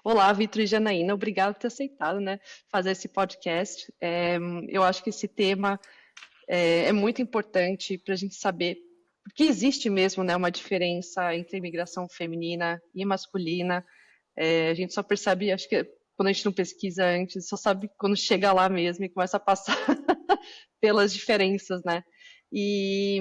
Olá, Vitor e Janaína, obrigado por ter aceitado, né, fazer esse podcast. Eu acho que esse tema é muito importante para a gente saber porque existe mesmo, né, uma diferença entre imigração feminina e masculina. A gente só percebe, acho que quando a gente não pesquisa antes, só sabe quando chega lá mesmo e começa a passar pelas diferenças, né? E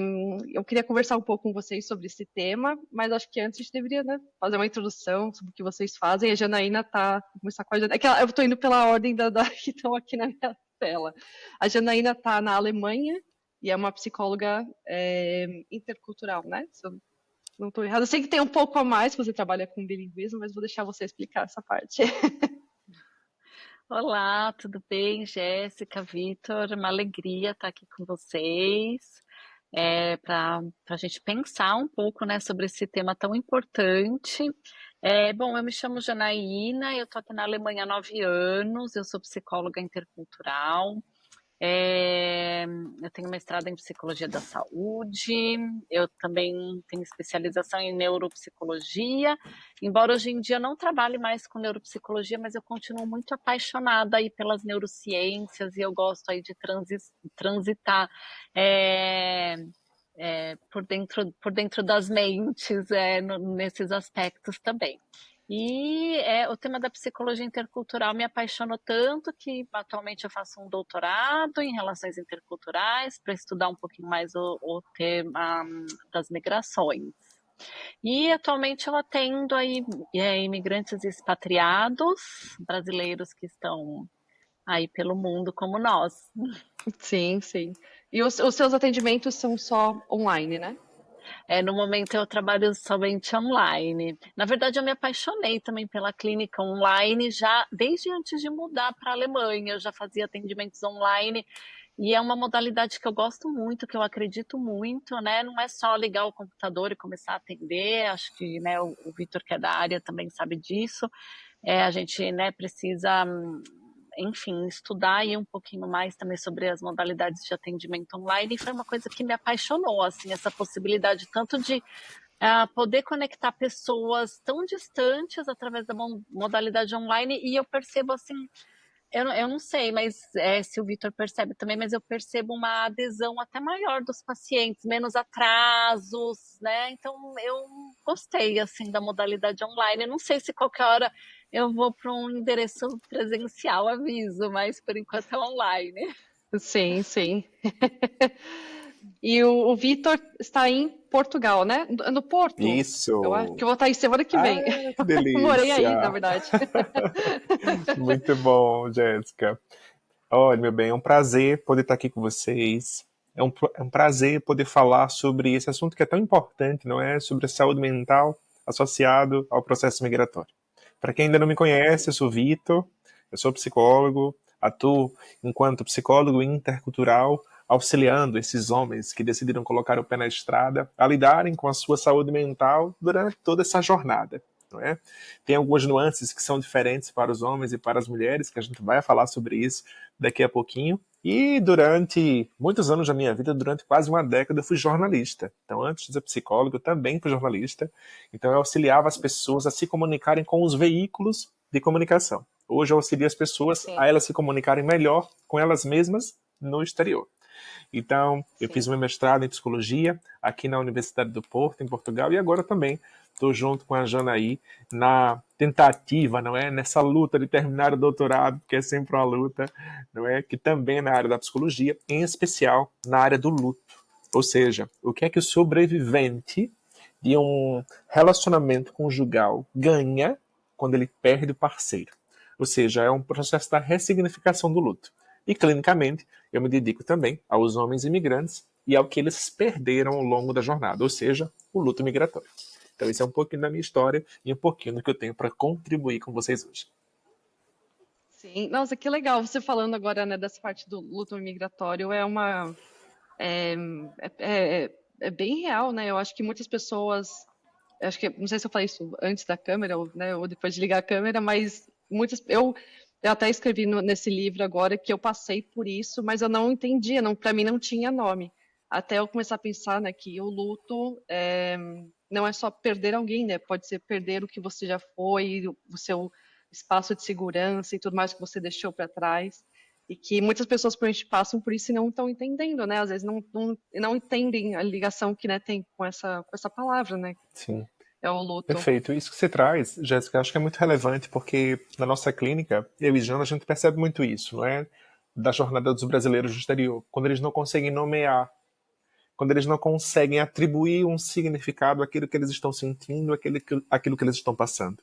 eu queria conversar um pouco com vocês sobre esse tema, mas acho que antes a gente deveria, né, fazer uma introdução sobre o que vocês fazem. A Janaína tá, vou começar com a Janaína, eu estou indo pela ordem que estão aqui na minha tela. A Janaína está na Alemanha e é uma psicóloga intercultural, né? Se eu não estou errada. Eu sei que tem um pouco a mais, que você trabalha com bilinguismo, mas vou deixar você explicar essa parte. Olá, tudo bem, Jéssica, Vitor? Uma alegria estar aqui com vocês, para a gente pensar um pouco, né, sobre esse tema tão importante. Bom, eu me chamo Janaína, eu estou aqui na Alemanha há 9 anos, eu sou psicóloga intercultural. É, eu tenho mestrado em psicologia da saúde, eu também tenho especialização em neuropsicologia, embora hoje em dia eu não trabalhe mais com neuropsicologia, mas eu continuo muito apaixonada aí pelas neurociências e eu gosto aí de transitar é, por dentro das mentes, nesses aspectos também. E o tema da psicologia intercultural me apaixonou tanto que atualmente eu faço um doutorado em relações interculturais para estudar um pouquinho mais o tema das migrações. E atualmente eu atendo aí imigrantes expatriados, brasileiros que estão aí pelo mundo como nós. Sim, sim. E os seus atendimentos são só online, né? No momento eu trabalho somente online. Na verdade, eu me apaixonei também pela clínica online já desde antes de mudar para a Alemanha. Eu já fazia atendimentos online e é uma modalidade que eu gosto muito, que eu acredito muito, né? Não é só ligar o computador e começar a atender. Acho que, né, o Vitor, que é da área, também sabe disso. A gente, né, precisa, enfim, estudar aí um pouquinho mais também sobre as modalidades de atendimento online, e foi uma coisa que me apaixonou, assim, essa possibilidade tanto de poder conectar pessoas tão distantes através da modalidade online, e eu percebo, assim, eu não sei, mas se o Vitor percebe também, mas eu percebo uma adesão até maior dos pacientes, menos atrasos, né? Então eu gostei assim da modalidade online. Eu não sei se qualquer hora eu vou para um endereço presencial, aviso, mas por enquanto é online. Sim, sim. E o Vitor está em Portugal, né? No Porto. Eu acho que Isso. eu vou estar aí semana que Ah, vem. que Morei aí, na delícia. verdade. Muito bom, Jéssica. Olha, meu bem, é um prazer poder estar aqui com vocês. É um prazer poder falar sobre esse assunto que é tão importante, não é? Sobre a saúde mental associado ao processo migratório. Para quem ainda não me conhece, eu sou Vitor, eu sou psicólogo, atuo enquanto psicólogo intercultural, auxiliando esses homens que decidiram colocar o pé na estrada a lidarem com a sua saúde mental durante toda essa jornada. Não é? Tem algumas nuances que são diferentes para os homens e para as mulheres, que a gente vai falar sobre isso daqui a pouquinho. E durante muitos anos da minha vida, durante quase uma década, eu fui jornalista. Então, antes de ser psicólogo, eu também fui jornalista. Então, eu auxiliava as pessoas a se comunicarem com os veículos de comunicação. Hoje, eu auxilio as pessoas Sim, a elas se comunicarem melhor com elas mesmas no exterior. Então, eu fiz sim. meu mestrado em psicologia aqui na Universidade do Porto, em Portugal, e agora também estou junto com a Janaí na tentativa, não é? Nessa luta de terminar o doutorado, que é sempre uma luta, não é? Que também é na área da psicologia, em especial na área do luto. Ou seja, o que é que o sobrevivente de um relacionamento conjugal ganha quando ele perde o parceiro? Ou seja, é um processo da ressignificação do luto. E clinicamente, eu me dedico também aos homens imigrantes e ao que eles perderam ao longo da jornada, ou seja, o luto migratório. Então, esse é um pouquinho da minha história e um pouquinho do que eu tenho para contribuir com vocês hoje. Sim. Nossa, que legal. Você falando agora, né, dessa parte do luto migratório é, é bem real, né? Eu acho que muitas pessoas, acho que não sei se eu falei isso antes da câmera ou, né, ou depois de ligar a câmera, mas eu até escrevi nesse livro agora que eu passei por isso, mas eu não entendia, não, para mim não tinha nome. Até eu começar a pensar, né, que o luto não é só perder alguém, né? Pode ser perder o que você já foi, o seu espaço de segurança e tudo mais que você deixou para trás. E que muitas pessoas provavelmente passam por isso e não estão entendendo, né? Às vezes não entendem a ligação que, né, tem com essa palavra, né? Sim. É o luto. Perfeito. Isso que você traz, Jéssica, acho que é muito relevante, porque na nossa clínica, eu e Jana, a gente percebe muito isso, não é? Da jornada dos brasileiros do exterior, quando eles não conseguem nomear, quando eles não conseguem atribuir um significado àquilo que eles estão sentindo, àquilo que eles estão passando.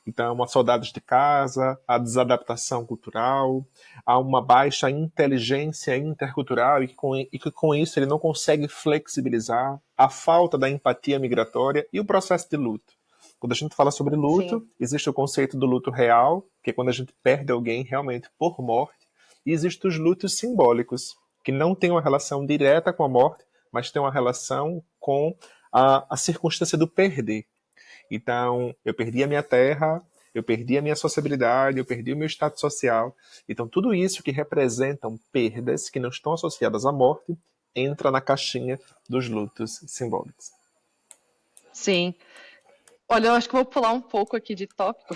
Então, uma saudade de casa, a desadaptação cultural, há uma baixa inteligência intercultural e que com isso ele não consegue flexibilizar, a falta da empatia migratória e o processo de luto. Quando a gente fala sobre luto, Sim. existe o conceito do luto real, que é quando a gente perde alguém realmente por morte, e existem os lutos simbólicos, que não têm uma relação direta com a morte, mas têm uma relação com a circunstância do perder. Então, eu perdi a minha terra, eu perdi a minha sociabilidade, eu perdi o meu status social. Então, tudo isso que representam perdas que não estão associadas à morte entra na caixinha dos lutos simbólicos. Sim. Olha, eu acho que eu vou pular um pouco aqui de tópico,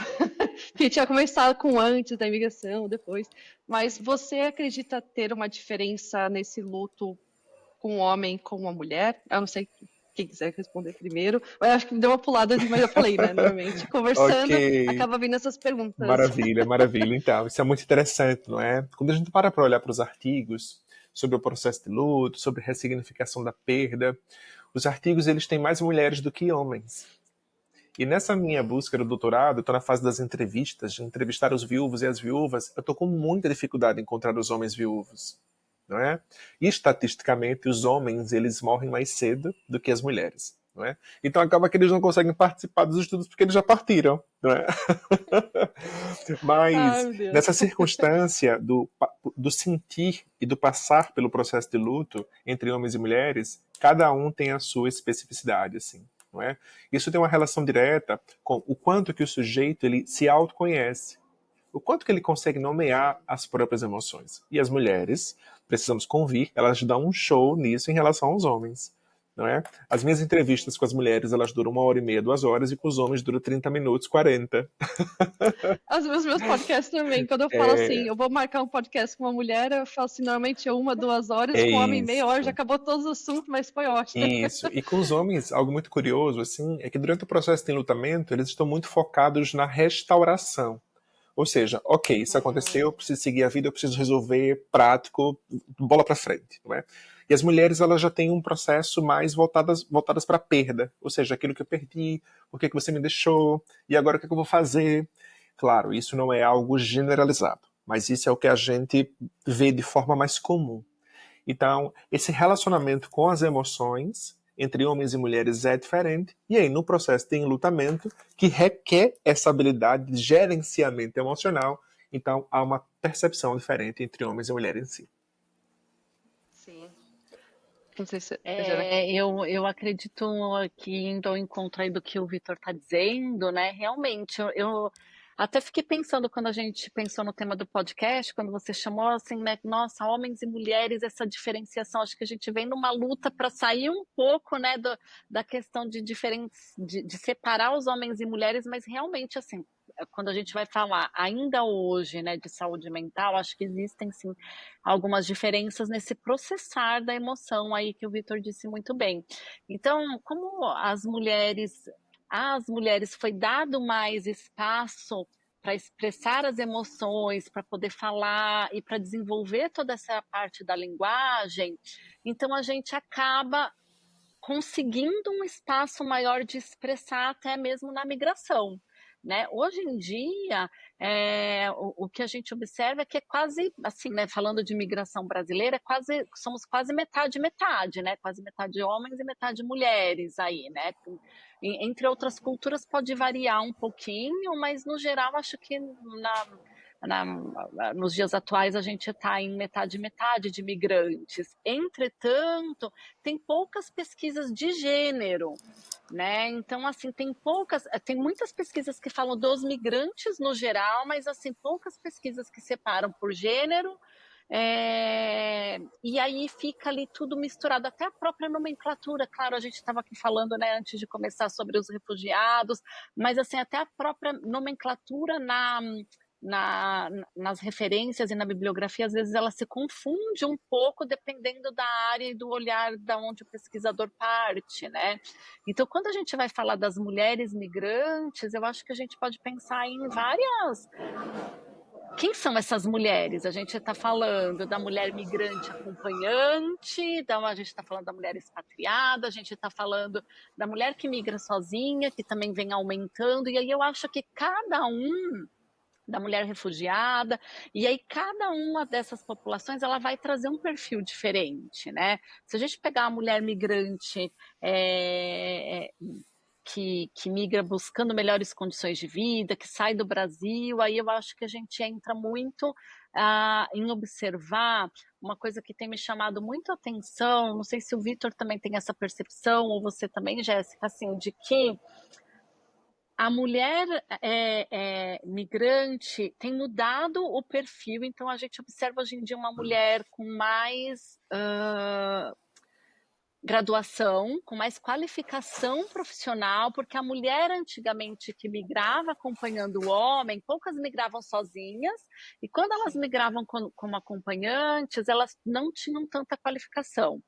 que tinha começado com antes da imigração, depois. Mas você acredita ter uma diferença nesse luto com um homem e com uma mulher? Eu não sei quem quiser responder primeiro. Eu acho que me deu uma pulada ali, mas eu falei, né? Normalmente, conversando, Ok, acaba vindo essas perguntas. maravilha, maravilha. Então, isso é muito interessante, não é? Quando a gente para olhar para os artigos sobre o processo de luto, sobre ressignificação da perda, os artigos eles têm mais mulheres do que homens. E nessa minha busca do doutorado, eu estou na fase das entrevistas, de entrevistar os viúvos e as viúvas, eu estou com muita dificuldade em encontrar os homens viúvos, não é? E estatisticamente, os homens eles morrem mais cedo do que as mulheres, não é? Então acaba que eles não conseguem participar dos estudos porque eles já partiram, não é? Ai, Mas meu Deus. nessa circunstância do sentir e do passar pelo processo de luto entre homens e mulheres, cada um tem a sua especificidade, assim. Não é? Isso tem uma relação direta com o quanto que o sujeito ele se autoconhece, o quanto que ele consegue nomear as próprias emoções. E as mulheres, precisamos convir, elas dão um show nisso em relação aos homens. Não é? As minhas entrevistas com as mulheres, elas duram 1h30, 2 horas, e com os homens duram 30 minutos, 40. Os meus podcasts também, quando eu falo assim, eu vou marcar um podcast com uma mulher, eu falo assim, normalmente é 1, 2 horas, É com um homem meia hora, já isso. acabou todos os assuntos, mas foi ótimo. Isso. E com os homens, algo muito curioso, assim, é que durante o processo de enlutamento, eles estão muito focados na restauração. Ou seja, ok, isso aconteceu, eu preciso seguir a vida, eu preciso resolver, prático, bola para frente, não é? E as mulheres, elas já têm um processo mais voltadas para a perda, ou seja, aquilo que eu perdi, por que você me deixou, e agora o que eu vou fazer? Claro, isso não é algo generalizado, mas isso é o que a gente vê de forma mais comum. Então, esse relacionamento com as emoções entre homens e mulheres é diferente, e aí no processo de enlutamento, que requer essa habilidade de gerenciamento emocional, então há uma percepção diferente entre homens e mulheres em si. Sim. Não sei se... Eu acredito que indo ao encontro aí do que o Vitor está dizendo, né? Realmente, eu até fiquei pensando quando a gente pensou no tema do podcast, quando você chamou assim, né? Nossa, homens e mulheres, essa diferenciação. Acho que a gente vem numa luta para sair um pouco, né, da questão de separar os homens e mulheres, mas realmente, assim, quando a gente vai falar ainda hoje, né, de saúde mental, acho que existem sim algumas diferenças nesse processar da emoção aí que o Vitor disse muito bem. Então, como às mulheres foi dado mais espaço para expressar as emoções, para poder falar e para desenvolver toda essa parte da linguagem, então a gente acaba conseguindo um espaço maior de expressar até mesmo na migração. Né? Hoje em dia, o que a gente observa é que é quase, assim, né, falando de imigração brasileira, somos quase metade, né? Quase metade homens e metade mulheres aí, né? Entre outras culturas pode variar um pouquinho, mas no geral acho que nos dias atuais a gente está em metade de migrantes. Entretanto, tem poucas pesquisas de gênero, né? Então, assim, tem muitas pesquisas que falam dos migrantes no geral, mas assim, poucas pesquisas que separam por gênero E aí fica ali tudo misturado, até a própria nomenclatura. Claro, a gente estava aqui falando, né, antes de começar, sobre os refugiados, mas assim, até a própria nomenclatura nas referências e na bibliografia, às vezes ela se confunde um pouco dependendo da área e do olhar da onde o pesquisador parte, né? Então, quando a gente vai falar das mulheres migrantes, eu acho que a gente pode pensar em várias. Quem são essas mulheres? A gente está falando da mulher migrante acompanhante, a gente está falando da mulher expatriada, a gente está falando da mulher que migra sozinha, que também vem aumentando, e aí eu acho que cada da mulher refugiada, e aí cada uma dessas populações ela vai trazer um perfil diferente, né? Se a gente pegar a mulher migrante que migra buscando melhores condições de vida, que sai do Brasil, aí eu acho que a gente entra muito em observar uma coisa que tem me chamado muito a atenção, não sei se o Vitor também tem essa percepção, ou você também, Jéssica, assim, de que a mulher migrante tem mudado o perfil, então a gente observa hoje em dia uma mulher com mais graduação, com mais qualificação profissional, porque a mulher antigamente que migrava acompanhando o homem, poucas migravam sozinhas, e quando elas migravam como acompanhantes, elas não tinham tanta qualificação.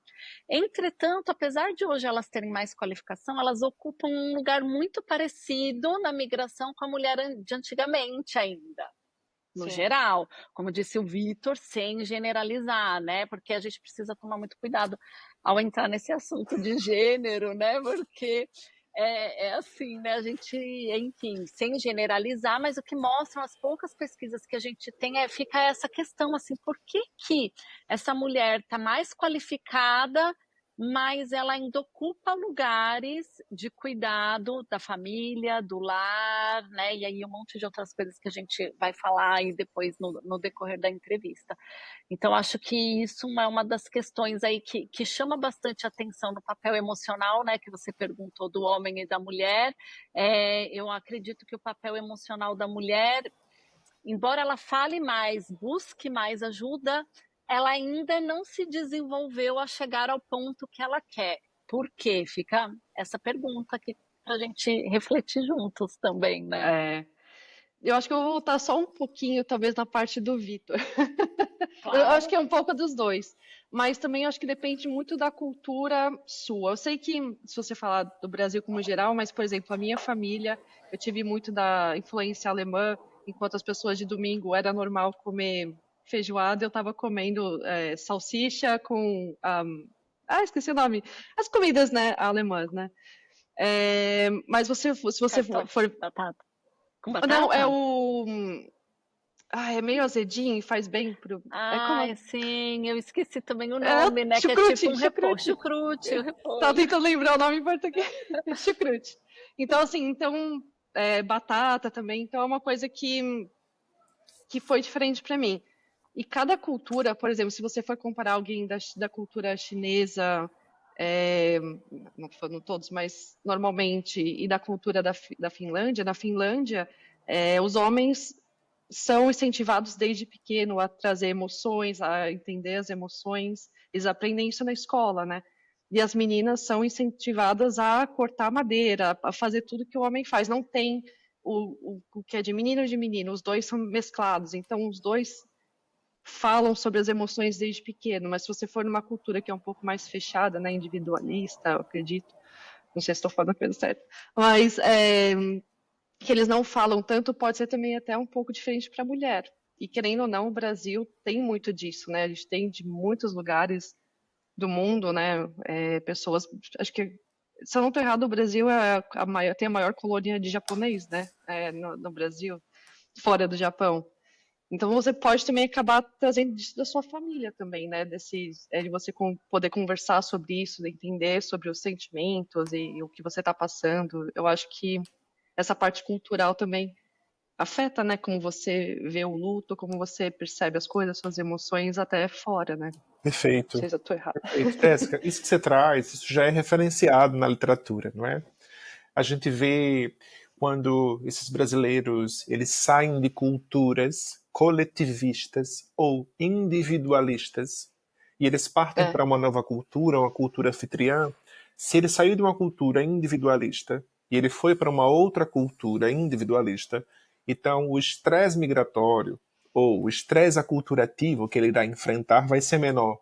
Entretanto, apesar de hoje elas terem mais qualificação, elas ocupam um lugar muito parecido na migração com a mulher de antigamente ainda, no geral, como disse o Vitor, sem generalizar, né? Porque a gente precisa tomar muito cuidado ao entrar nesse assunto de gênero, né? Porque assim, né? A gente, enfim, sem generalizar, mas o que mostram as poucas pesquisas que a gente tem fica essa questão, assim, por que essa mulher está mais qualificada, mas ela ainda ocupa lugares de cuidado da família, do lar, né? E aí um monte de outras coisas que a gente vai falar aí depois no decorrer da entrevista. Então, acho que isso é uma das questões aí que chama bastante atenção no papel emocional, né? Que você perguntou do homem e da mulher. Eu acredito que o papel emocional da mulher, embora ela fale mais, busque mais ajuda, ela ainda não se desenvolveu a chegar ao ponto que ela quer. Por quê? Fica essa pergunta aqui para a gente refletir juntos também, né? Eu acho que eu vou voltar só um pouquinho, talvez, na parte do Vitor. Eu acho Claro. que é um pouco dos dois, mas também acho que depende muito da cultura sua. Eu sei que, se você falar do Brasil como geral, mas, por exemplo, a minha família, eu tive muito da influência alemã, enquanto as pessoas de domingo era normal comer feijoada, eu estava comendo salsicha com. Esqueci o nome. As comidas, né, alemãs, né? Mas se você for. Batata. Com Não, é batata? o. É meio azedinho e faz bem pro. Ai, sim, eu esqueci também o É nome, né? Que é tipo chucrute, um repolho. chucrute. Chucrute, o Tava repolho. tentando lembrar o nome em português. Chucrute. Então, assim, batata também. Então, é uma coisa que foi diferente para mim. E cada cultura, por exemplo, se você for comparar alguém da cultura chinesa, não falando todos, mas normalmente, e da cultura da Finlândia, na Finlândia, os homens são incentivados desde pequeno a trazer emoções, a entender as emoções. Eles aprendem isso na escola, né? E as meninas são incentivadas a cortar madeira, a fazer tudo que o homem faz. Não tem o que é de menino, os dois são mesclados. Então, os dois falam sobre as emoções desde pequeno. Mas se você for numa cultura que é um pouco mais fechada, né, individualista, eu acredito, não sei se estou falando a coisa certa, mas que eles não falam tanto, pode ser também até um pouco diferente para a mulher. E querendo ou não, o Brasil tem muito disso, né? A gente tem de muitos lugares do mundo, né? Pessoas, acho que, se eu não estou errado, o Brasil tem a maior colônia de japonês, né? No Brasil, fora do Japão. Então você pode também acabar trazendo isso da sua família também, né? De você poder conversar sobre isso, entender sobre os sentimentos e o que você está passando. Eu acho que essa parte cultural também afeta, né? Como você vê o luto, como você percebe as coisas, suas emoções até fora, né? Perfeito. Não sei se eu estou errada. Perfeito. Jéssica, isso que você traz, isso já é referenciado na literatura, não é? A gente vê quando esses brasileiros, eles saem de culturas coletivistas ou individualistas, e eles partem para uma nova cultura, uma cultura anfitriã. Se ele saiu de uma cultura individualista e ele foi para uma outra cultura individualista, então o estresse migratório ou o estresse aculturativo que ele irá enfrentar vai ser menor.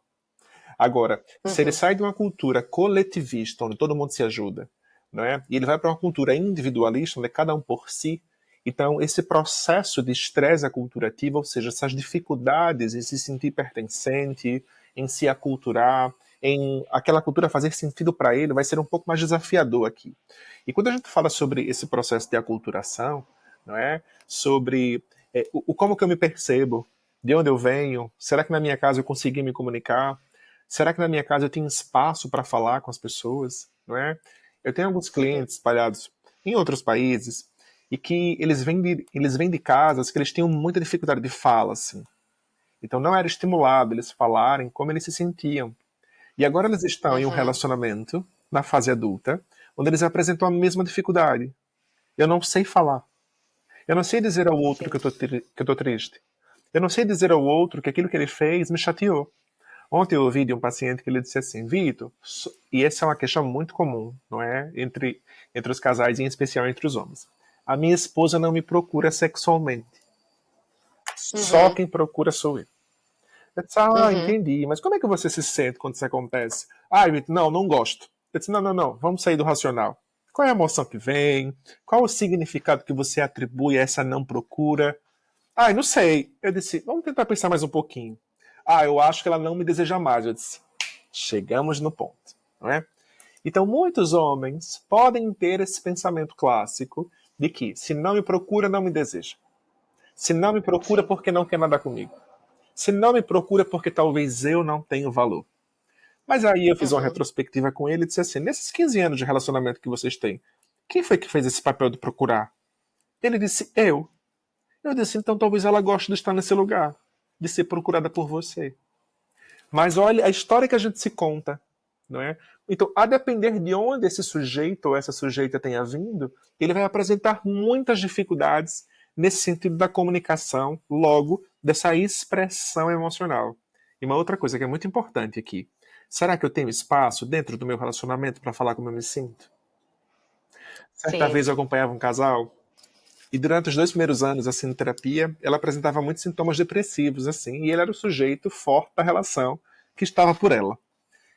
Agora, se ele sai de uma cultura coletivista, onde todo mundo se ajuda, não é? E ele vai para uma cultura individualista, onde é cada um por si, então esse processo de estresse aculturativo, ou seja, essas dificuldades em se sentir pertencente, em se aculturar, em aquela cultura fazer sentido para ele, vai ser um pouco mais desafiador aqui. E quando a gente fala sobre esse processo de aculturação, não é? Sobre como que eu me percebo, de onde eu venho, será que na minha casa eu consegui me comunicar? Será que na minha casa eu tenho espaço para falar com as pessoas? Não é? Eu tenho alguns clientes espalhados em outros países e que eles vêm de casas que eles tinham muita dificuldade de fala, assim. Então não era estimulado eles falarem como eles se sentiam. E agora eles estão em um relacionamento, na fase adulta, onde eles apresentam a mesma dificuldade. Eu não sei falar. Eu não sei dizer ao outro que eu tô triste. Eu não sei dizer ao outro que aquilo que ele fez me chateou. Ontem eu ouvi de um paciente que ele disse assim, Vitor, e essa é uma questão muito comum, não é? Entre os casais, em especial entre os homens. A minha esposa não me procura sexualmente. Só quem procura sou eu. Eu disse, entendi. Mas como é que você se sente quando isso acontece? Vitor, não gosto. Eu disse, não, vamos sair do racional. Qual é a emoção que vem? Qual o significado que você atribui a essa não procura? Não sei. Eu disse, vamos tentar pensar mais um pouquinho. Eu acho que ela não me deseja mais. Eu disse, chegamos no ponto, não é? Então, muitos homens podem ter esse pensamento clássico de que se não me procura, não me deseja. Se não me procura, porque não quer nada comigo. Se não me procura, porque talvez eu não tenha valor. Mas aí eu fiz uma retrospectiva com ele e disse assim, nesses 15 anos de relacionamento que vocês têm, quem foi que fez esse papel de procurar? Ele disse, eu. Eu disse, então talvez ela goste de estar nesse lugar, de ser procurada por você. Mas olha a história que a gente se conta, não é? Então, a depender de onde esse sujeito ou essa sujeita tenha vindo, ele vai apresentar muitas dificuldades nesse sentido da comunicação, logo, dessa expressão emocional. E uma outra coisa que é muito importante aqui, será que eu tenho espaço dentro do meu relacionamento para falar como eu me sinto? Certa vez eu acompanhava um casal e durante os 2 primeiros anos, assim, de terapia, ela apresentava muitos sintomas depressivos, assim, e ele era o sujeito forte da relação que estava por ela.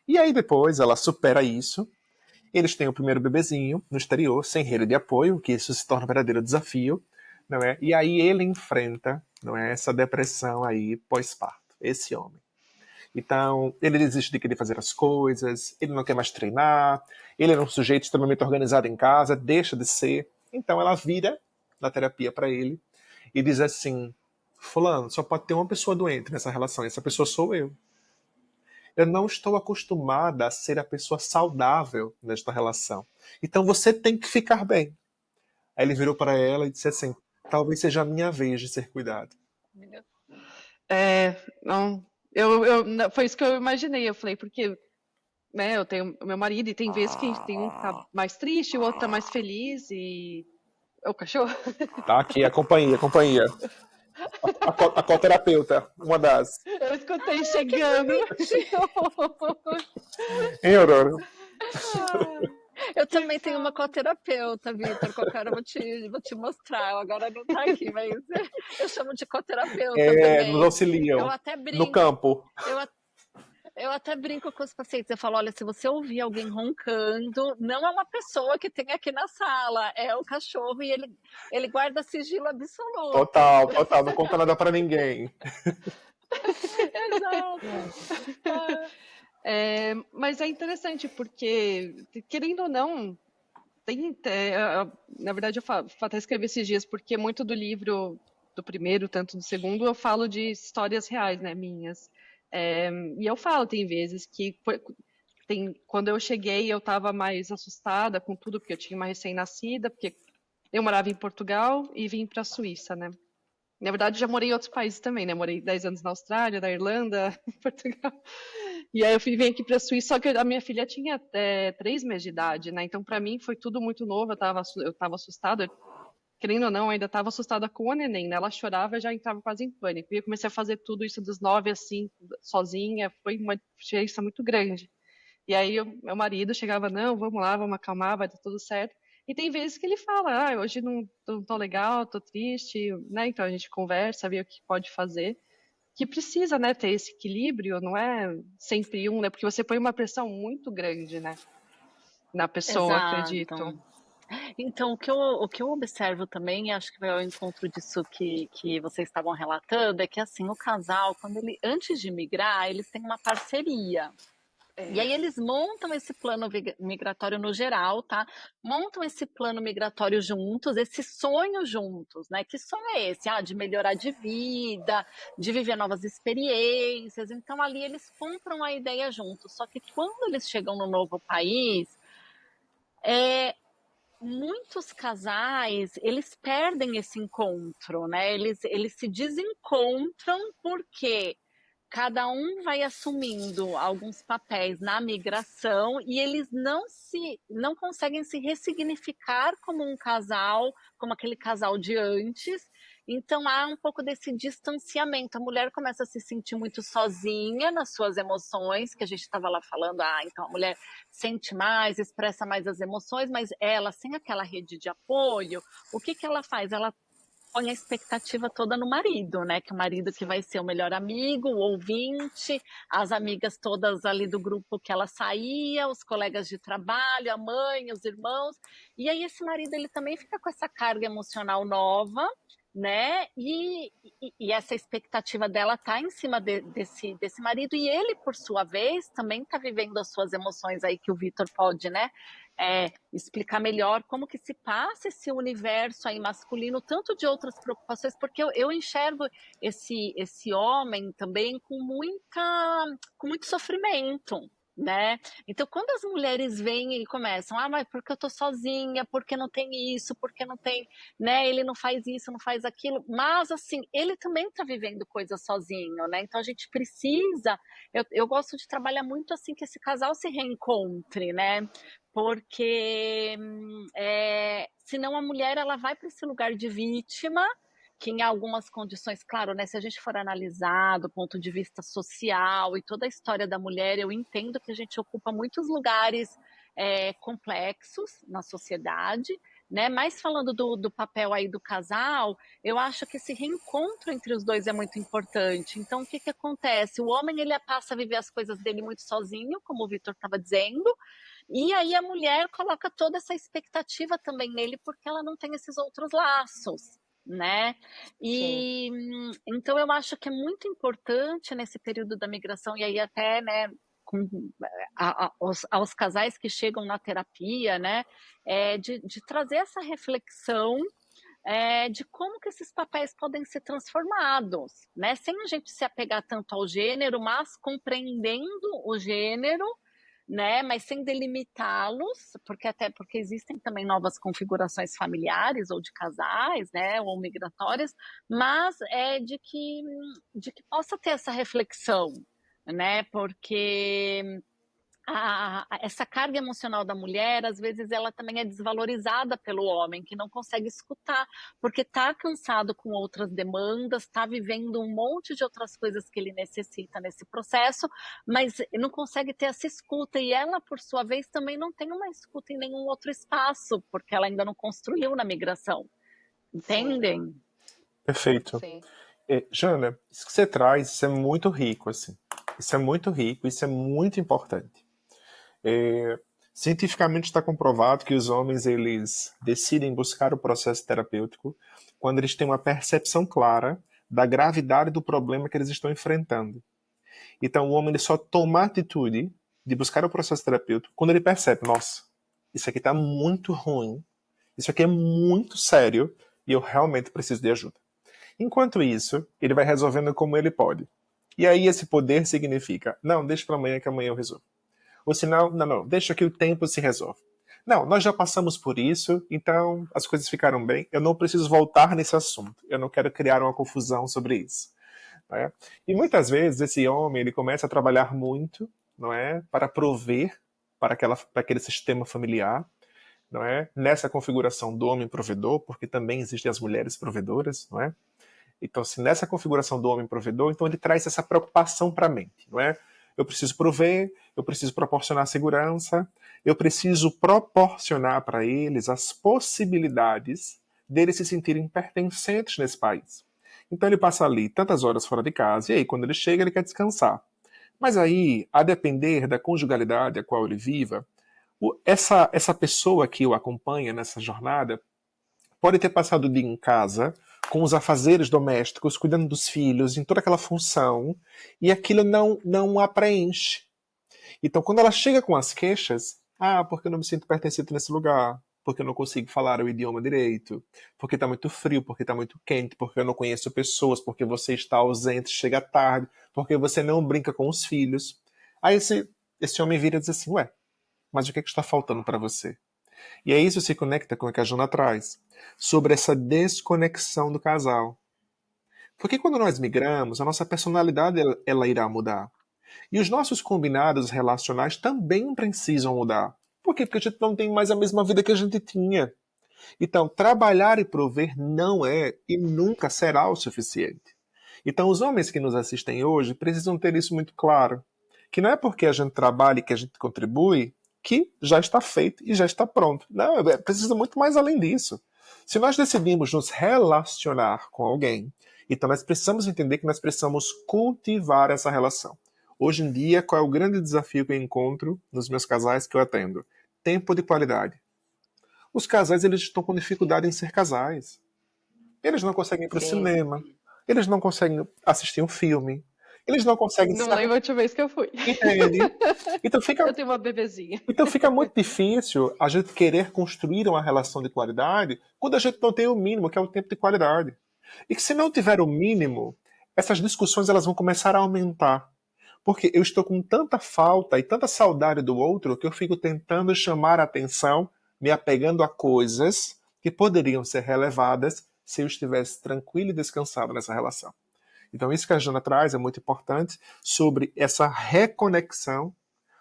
E aí depois ela supera isso, eles têm o primeiro bebezinho no exterior, sem rede de apoio, que isso se torna um verdadeiro desafio, não é? E aí ele enfrenta, não é, essa depressão aí pós-parto, esse homem. Então, ele desiste de querer fazer as coisas, ele não quer mais treinar, ele era um sujeito extremamente organizado em casa, deixa de ser. Então ela vira na terapia para ele e diz assim, fulano, só pode ter uma pessoa doente nessa relação, essa pessoa sou eu. Eu não estou acostumada a ser a pessoa saudável nesta relação. Então você tem que ficar bem. Aí ele virou para ela e disse assim, talvez seja a minha vez de ser cuidado. Não, foi isso que eu imaginei. Eu falei, porque né, eu tenho o meu marido e tem vezes que tem um que tá mais triste, o outro tá mais feliz e... O cachorro? Tá aqui, a companhia. A coterapeuta, uma das. Eu escutei chegando. Hein, Aurora? Eu também tenho uma coterapeuta, Vitor. Qualquer hora eu vou te mostrar. Agora não tá aqui, mas eu chamo de coterapeuta também. Nos auxiliam. Eu até brinco. No campo. Eu até brinco com os pacientes, eu falo, olha, se você ouvir alguém roncando, não é uma pessoa que tem aqui na sala, é o cachorro e ele guarda sigilo absoluto. Total, não conta nada pra ninguém. Exato. Mas é interessante, porque, querendo ou não, na verdade eu até escrevi esses dias, porque muito do livro, do primeiro, tanto do segundo, eu falo de histórias reais, né, minhas. E eu falo, tem vezes que quando eu cheguei eu estava mais assustada com tudo, porque eu tinha uma recém-nascida, porque eu morava em Portugal e vim para a Suíça, né? Na verdade, já morei em outros países também, né? Morei 10 anos na Austrália, na Irlanda, em Portugal. E aí eu vim aqui para a Suíça, só que a minha filha tinha 3 meses de idade, né? Então, para mim, foi tudo muito novo, eu estava assustada. querendo ou não, ainda estava assustada com o neném, né? Ela chorava e já entrava quase em pânico. E eu comecei a fazer tudo isso dos 9 assim, sozinha, foi uma diferença muito grande. E aí meu marido chegava, não, vamos lá, vamos acalmar, vai dar tudo certo. E tem vezes que ele fala, hoje não tô legal, tô triste, né? Então a gente conversa, vê o que pode fazer. Que precisa, né, ter esse equilíbrio, não é sempre um, né? Porque você põe uma pressão muito grande, né, na pessoa, acredito. Exato. Então, o que eu observo também, e acho que vai ao encontro disso que vocês estavam relatando, é que assim, o casal, quando ele, antes de migrar, eles têm uma parceria. E aí eles montam esse plano migratório no geral, tá? Montam esse plano migratório juntos, esse sonho juntos, né? Que sonho é esse? De melhorar de vida, de viver novas experiências. Então ali eles compram a ideia juntos. Só que quando eles chegam no novo país, muitos casais, eles perdem esse encontro, né? Eles se desencontram porque cada um vai assumindo alguns papéis na migração e eles não conseguem se ressignificar como um casal, como aquele casal de antes. Então há um pouco desse distanciamento. A mulher começa a se sentir muito sozinha nas suas emoções, que a gente estava lá falando, então a mulher sente mais, expressa mais as emoções, mas ela, sem aquela rede de apoio, o que que ela faz? Ela põe a expectativa toda no marido, né? Que o marido que Sim. vai ser o melhor amigo, o ouvinte, as amigas todas ali do grupo que ela saía, os colegas de trabalho, a mãe, os irmãos. E aí esse marido ele também fica com essa carga emocional nova, né? E essa expectativa dela tá em cima desse marido e ele, por sua vez, também tá vivendo as suas emoções aí que o Vitor pode, né? Explicar melhor como que se passa esse universo aí masculino, tanto de outras preocupações, porque eu enxergo esse homem também com muito sofrimento, né? Então, quando as mulheres vêm e começam, mas porque eu tô sozinha, porque não tem isso, porque não tem, né? Ele não faz isso, não faz aquilo, mas assim, ele também tá vivendo coisas sozinho, né? Então a gente precisa, eu gosto de trabalhar muito assim que esse casal se reencontre, né? Porque senão a mulher ela vai para esse lugar de vítima, que em algumas condições, claro, né, se a gente for analisar do ponto de vista social e toda a história da mulher, eu entendo que a gente ocupa muitos lugares complexos na sociedade, né? Mas falando do papel aí do casal, eu acho que esse reencontro entre os dois é muito importante. Então, o que que acontece? O homem ele passa a viver as coisas dele muito sozinho, como o Vitor estava dizendo, e aí a mulher coloca toda essa expectativa também nele, porque ela não tem esses outros laços, né? Sim. E então eu acho que é muito importante nesse período da migração, e aí até, né, aos casais que chegam na terapia, né, de trazer essa reflexão de como que esses papéis podem ser transformados, né? Sem a gente se apegar tanto ao gênero, mas compreendendo o gênero, né? Mas sem delimitá-los, porque existem também novas configurações familiares ou de casais, né? Ou migratórias, mas de que possa ter essa reflexão, né? Porque essa carga emocional da mulher, às vezes ela também é desvalorizada pelo homem, que não consegue escutar, porque está cansado com outras demandas, está vivendo um monte de outras coisas que ele necessita nesse processo, mas não consegue ter essa escuta, e ela, por sua vez, também não tem uma escuta em nenhum outro espaço, porque ela ainda não construiu na migração. Sim. Entendem? Perfeito. Sim. Jana, isso que você traz, isso é muito rico, assim. Isso é muito rico, isso é muito importante. Cientificamente está comprovado que os homens eles decidem buscar o processo terapêutico quando eles têm uma percepção clara da gravidade do problema que eles estão enfrentando. Então o homem ele só toma a atitude de buscar o processo terapêutico quando ele percebe, nossa, isso aqui está muito ruim, isso aqui é muito sério e eu realmente preciso de ajuda. Enquanto isso, ele vai resolvendo como ele pode. E aí esse poder significa, não, deixa para amanhã que amanhã eu resolvo. Ou senão, não, deixa que o tempo se resolve. Não, nós já passamos por isso, então as coisas ficaram bem. Eu não preciso voltar nesse assunto. Eu não quero criar uma confusão sobre isso. Não é? E muitas vezes esse homem ele começa a trabalhar muito, não é, para prover para aquele sistema familiar, não é? Nessa configuração do homem provedor, porque também existem as mulheres provedoras, não é? Então, se nessa configuração do homem provedor, então ele traz essa preocupação para a mente, não é? Eu preciso prover, eu preciso proporcionar segurança, eu preciso proporcionar para eles as possibilidades deles se sentirem pertencentes nesse país. Então ele passa ali tantas horas fora de casa, e aí quando ele chega ele quer descansar. Mas aí, a depender da conjugalidade a qual ele viva, essa pessoa que o acompanha nessa jornada pode ter passado o dia em casa, com os afazeres domésticos, cuidando dos filhos, em toda aquela função, e aquilo não a preenche. Então, quando ela chega com as queixas, porque eu não me sinto pertencente nesse lugar, porque eu não consigo falar o idioma direito, porque está muito frio, porque está muito quente, porque eu não conheço pessoas, porque você está ausente, chega tarde, porque você não brinca com os filhos. Aí esse homem vira e diz assim, ué, mas o que está faltando para você? E aí isso se conecta com o que a Jana traz, sobre essa desconexão do casal. Porque quando nós migramos, a nossa personalidade ela irá mudar. E os nossos combinados relacionais também precisam mudar. Por quê? Porque a gente não tem mais a mesma vida que a gente tinha. Então, trabalhar e prover não é e nunca será o suficiente. Então, os homens que nos assistem hoje precisam ter isso muito claro. Que não é porque a gente trabalha e que a gente contribui que já está feito e já está pronto. Não, precisa muito mais além disso. Se nós decidimos nos relacionar com alguém, então nós precisamos entender que nós precisamos cultivar essa relação. Hoje em dia, qual é o grande desafio que eu encontro nos meus casais que eu atendo? Tempo de qualidade. Os casais eles estão com dificuldade em ser casais. Eles não conseguem ir para o cinema. Eles não conseguem assistir um filme. Eles não conseguem Não sair. lembro a última vez que eu fui. Entende? Então Eu tenho uma bebezinha. Então fica muito difícil a gente querer construir uma relação de qualidade quando a gente não tem o mínimo, que é o tempo de qualidade. E que se não tiver o mínimo, essas discussões elas vão começar a aumentar. Porque eu estou com tanta falta e tanta saudade do outro que eu fico tentando chamar a atenção, me apegando a coisas que poderiam ser relevadas se eu estivesse tranquilo e descansado nessa relação. Então isso que a Jana traz é muito importante sobre essa reconexão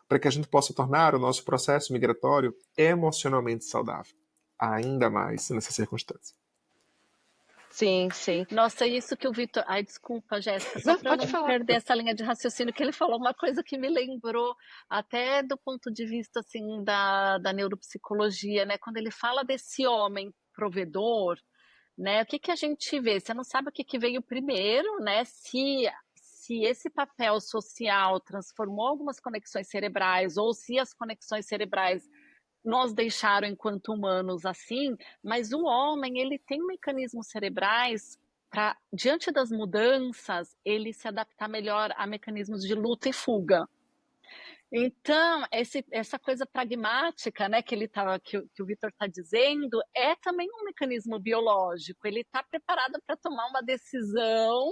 para que a gente possa tornar o nosso processo migratório emocionalmente saudável. Ainda mais nessa circunstância. Sim, sim. Nossa, isso que o Vitor... Ai, desculpa, Jéssica, só Não, para pode não falar. perder essa linha de raciocínio, que ele falou uma coisa que me lembrou, até do ponto de vista, assim, da neuropsicologia, né? Quando ele fala desse homem provedor, né? O que que a gente vê? Você não sabe o que que veio primeiro, né? Se esse papel social transformou algumas conexões cerebrais, ou se as conexões cerebrais nos deixaram enquanto humanos assim, mas o homem ele tem mecanismos cerebrais para, diante das mudanças, ele se adaptar melhor a mecanismos de luta e fuga. Então, essa coisa pragmática, né, que o Vitor está dizendo, é também um mecanismo biológico. Ele está preparado para tomar uma decisão,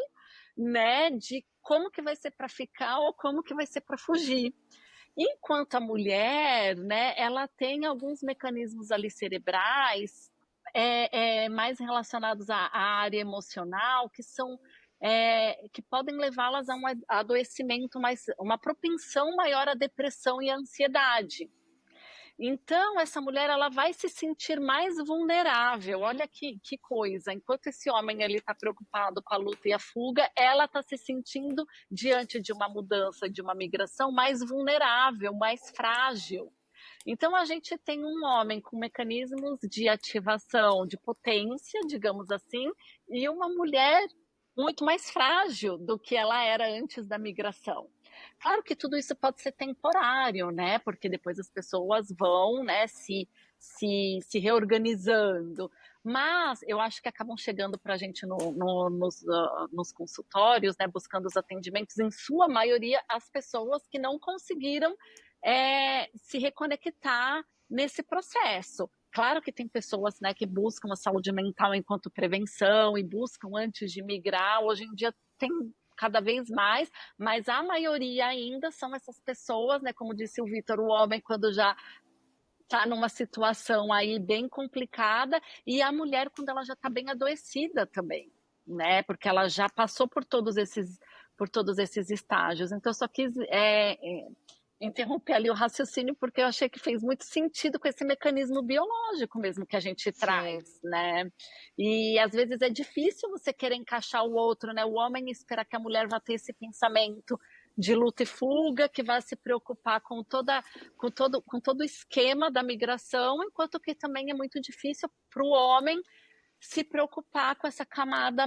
né, de como que vai ser para ficar ou como que vai ser para fugir. Enquanto a mulher, né, ela tem alguns mecanismos ali cerebrais mais relacionados à área emocional, que são que podem levá-las a um adoecimento, uma propensão maior à depressão e à ansiedade. Então, essa mulher ela vai se sentir mais vulnerável. Olha que coisa. Enquanto esse homem está preocupado com a luta e a fuga, ela está se sentindo, diante de uma mudança, de uma migração, mais vulnerável, mais frágil. Então, a gente tem um homem com mecanismos de ativação, de potência, digamos assim, e uma mulher muito mais frágil do que ela era antes da migração. Claro que tudo isso pode ser temporário, né? Porque depois as pessoas vão, né, se reorganizando. Mas eu acho que acabam chegando para a gente nos consultórios, né, buscando os atendimentos, em sua maioria, as pessoas que não conseguiram se reconectar nesse processo. Claro que tem pessoas, né, que buscam a saúde mental enquanto prevenção e buscam antes de migrar. Hoje em dia tem cada vez mais, mas a maioria ainda são essas pessoas, né, como disse o Vitor, o homem quando já está numa situação aí bem complicada, e a mulher quando ela já está bem adoecida também, né, porque ela já passou por todos esses estágios. Então eu só quis interromper ali o raciocínio, porque eu achei que fez muito sentido com esse mecanismo biológico mesmo que a gente traz, Sim. né? E às vezes é difícil você querer encaixar o outro, né? O homem espera que a mulher vá ter esse pensamento de luta e fuga, que vai se preocupar com todo o esquema da migração, enquanto que também é muito difícil para o homem se preocupar com essa camada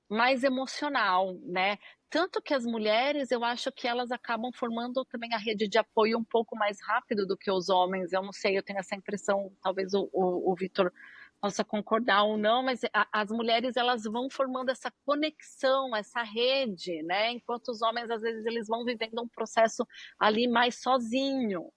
mais emocional, né? Tanto que as mulheres, eu acho que elas acabam formando também a rede de apoio um pouco mais rápido do que os homens. Eu não sei, eu tenho essa impressão, talvez o Vitor possa concordar ou não, mas as mulheres elas vão formando essa conexão, essa rede, né? Enquanto os homens às vezes eles vão vivendo um processo ali mais sozinho,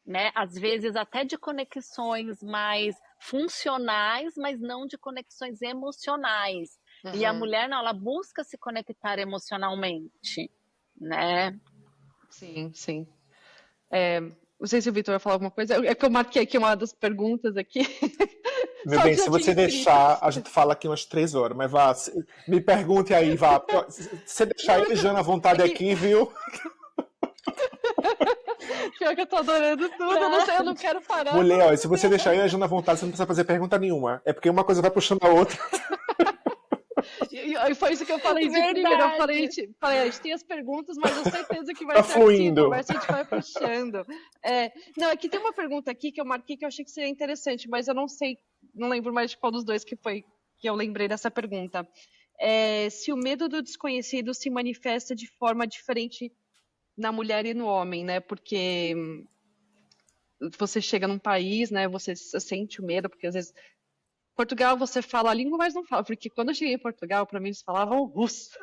né? Às vezes até de conexões mais funcionais, mas não de conexões emocionais. E a Uhum. mulher, não, ela busca se conectar emocionalmente, né? Sim, sim. Não sei se o Vitor vai falar alguma coisa. É que eu marquei aqui uma das perguntas aqui. Meu Só bem, que já se tinha você escrito. deixar, a gente fala aqui umas 3 horas, mas vá, me pergunte aí, vá. Porque, ó, se você deixar Não, eu mas e Jana à é vontade que aqui, viu? pior que eu tô adorando tudo. Eu não sei, eu não quero parar, Mulher, ó, se não. você deixar eu e a Jana à vontade, você não precisa fazer pergunta nenhuma. É porque uma coisa vai puxando a outra. E foi isso que eu falei de primeiro. Eu falei, Verdade. a gente tem as perguntas, mas eu certeza que vai Tá ser assim a fluindo. conversa, a gente vai puxando. Não, aqui tem uma pergunta aqui que eu marquei que eu achei que seria interessante, mas eu não sei, não lembro mais de qual dos dois que foi que eu lembrei dessa pergunta. Se o medo do desconhecido se manifesta de forma diferente na mulher e no homem, né? Porque você chega num país, né? Você sente o medo, porque às vezes Portugal você fala a língua, mas não fala, porque quando eu cheguei em Portugal, para mim eles falavam russo.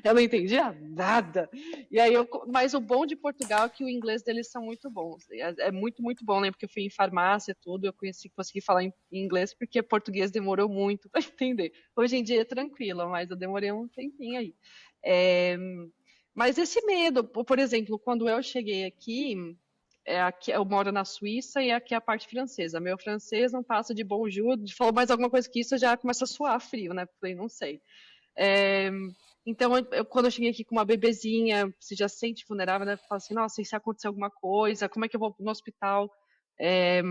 Eu não entendia nada. E aí mas o bom de Portugal é que o inglês deles são muito bons. É muito, muito bom, né? Porque eu fui em farmácia, tudo, eu consegui falar em inglês, porque português demorou muito para entender. Hoje em dia é tranquilo, mas eu demorei um tempinho aí. É, mas esse medo, por exemplo, quando eu cheguei aqui, aqui eu moro na Suíça e aqui é a parte francesa. Meu francês não passa de bonjour, falou mais alguma coisa que isso, eu já começa a suar frio, né? Falei, não sei. É, então, quando eu cheguei aqui com uma bebezinha, você já se sente vulnerável, né? Fala assim, nossa, e se acontecer alguma coisa, como é que eu vou no hospital? É,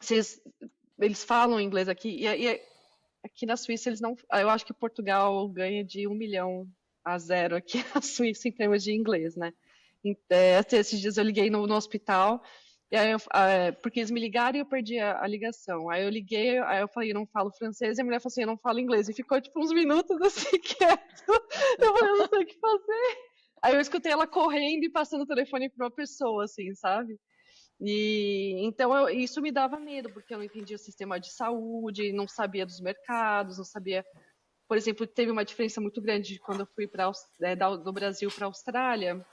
vocês, eles falam inglês aqui, aqui na Suíça eles não. Eu acho que Portugal ganha de 1 milhão a 0 aqui na Suíça em termos de inglês, né? Até esses dias eu liguei no hospital, e aí porque eles me ligaram e eu perdi a ligação. Aí eu liguei, aí eu falei, eu não falo francês, e a mulher falou assim, eu não falo inglês. E ficou tipo uns minutos assim quieto. Eu falei, eu não sei o que fazer. Aí eu escutei ela correndo e passando o telefone para uma pessoa, assim, sabe? E então isso me dava medo, porque eu não entendia o sistema de saúde, não sabia dos mercados, não sabia. Por exemplo, teve uma diferença muito grande de quando eu fui do Brasil para a Austrália,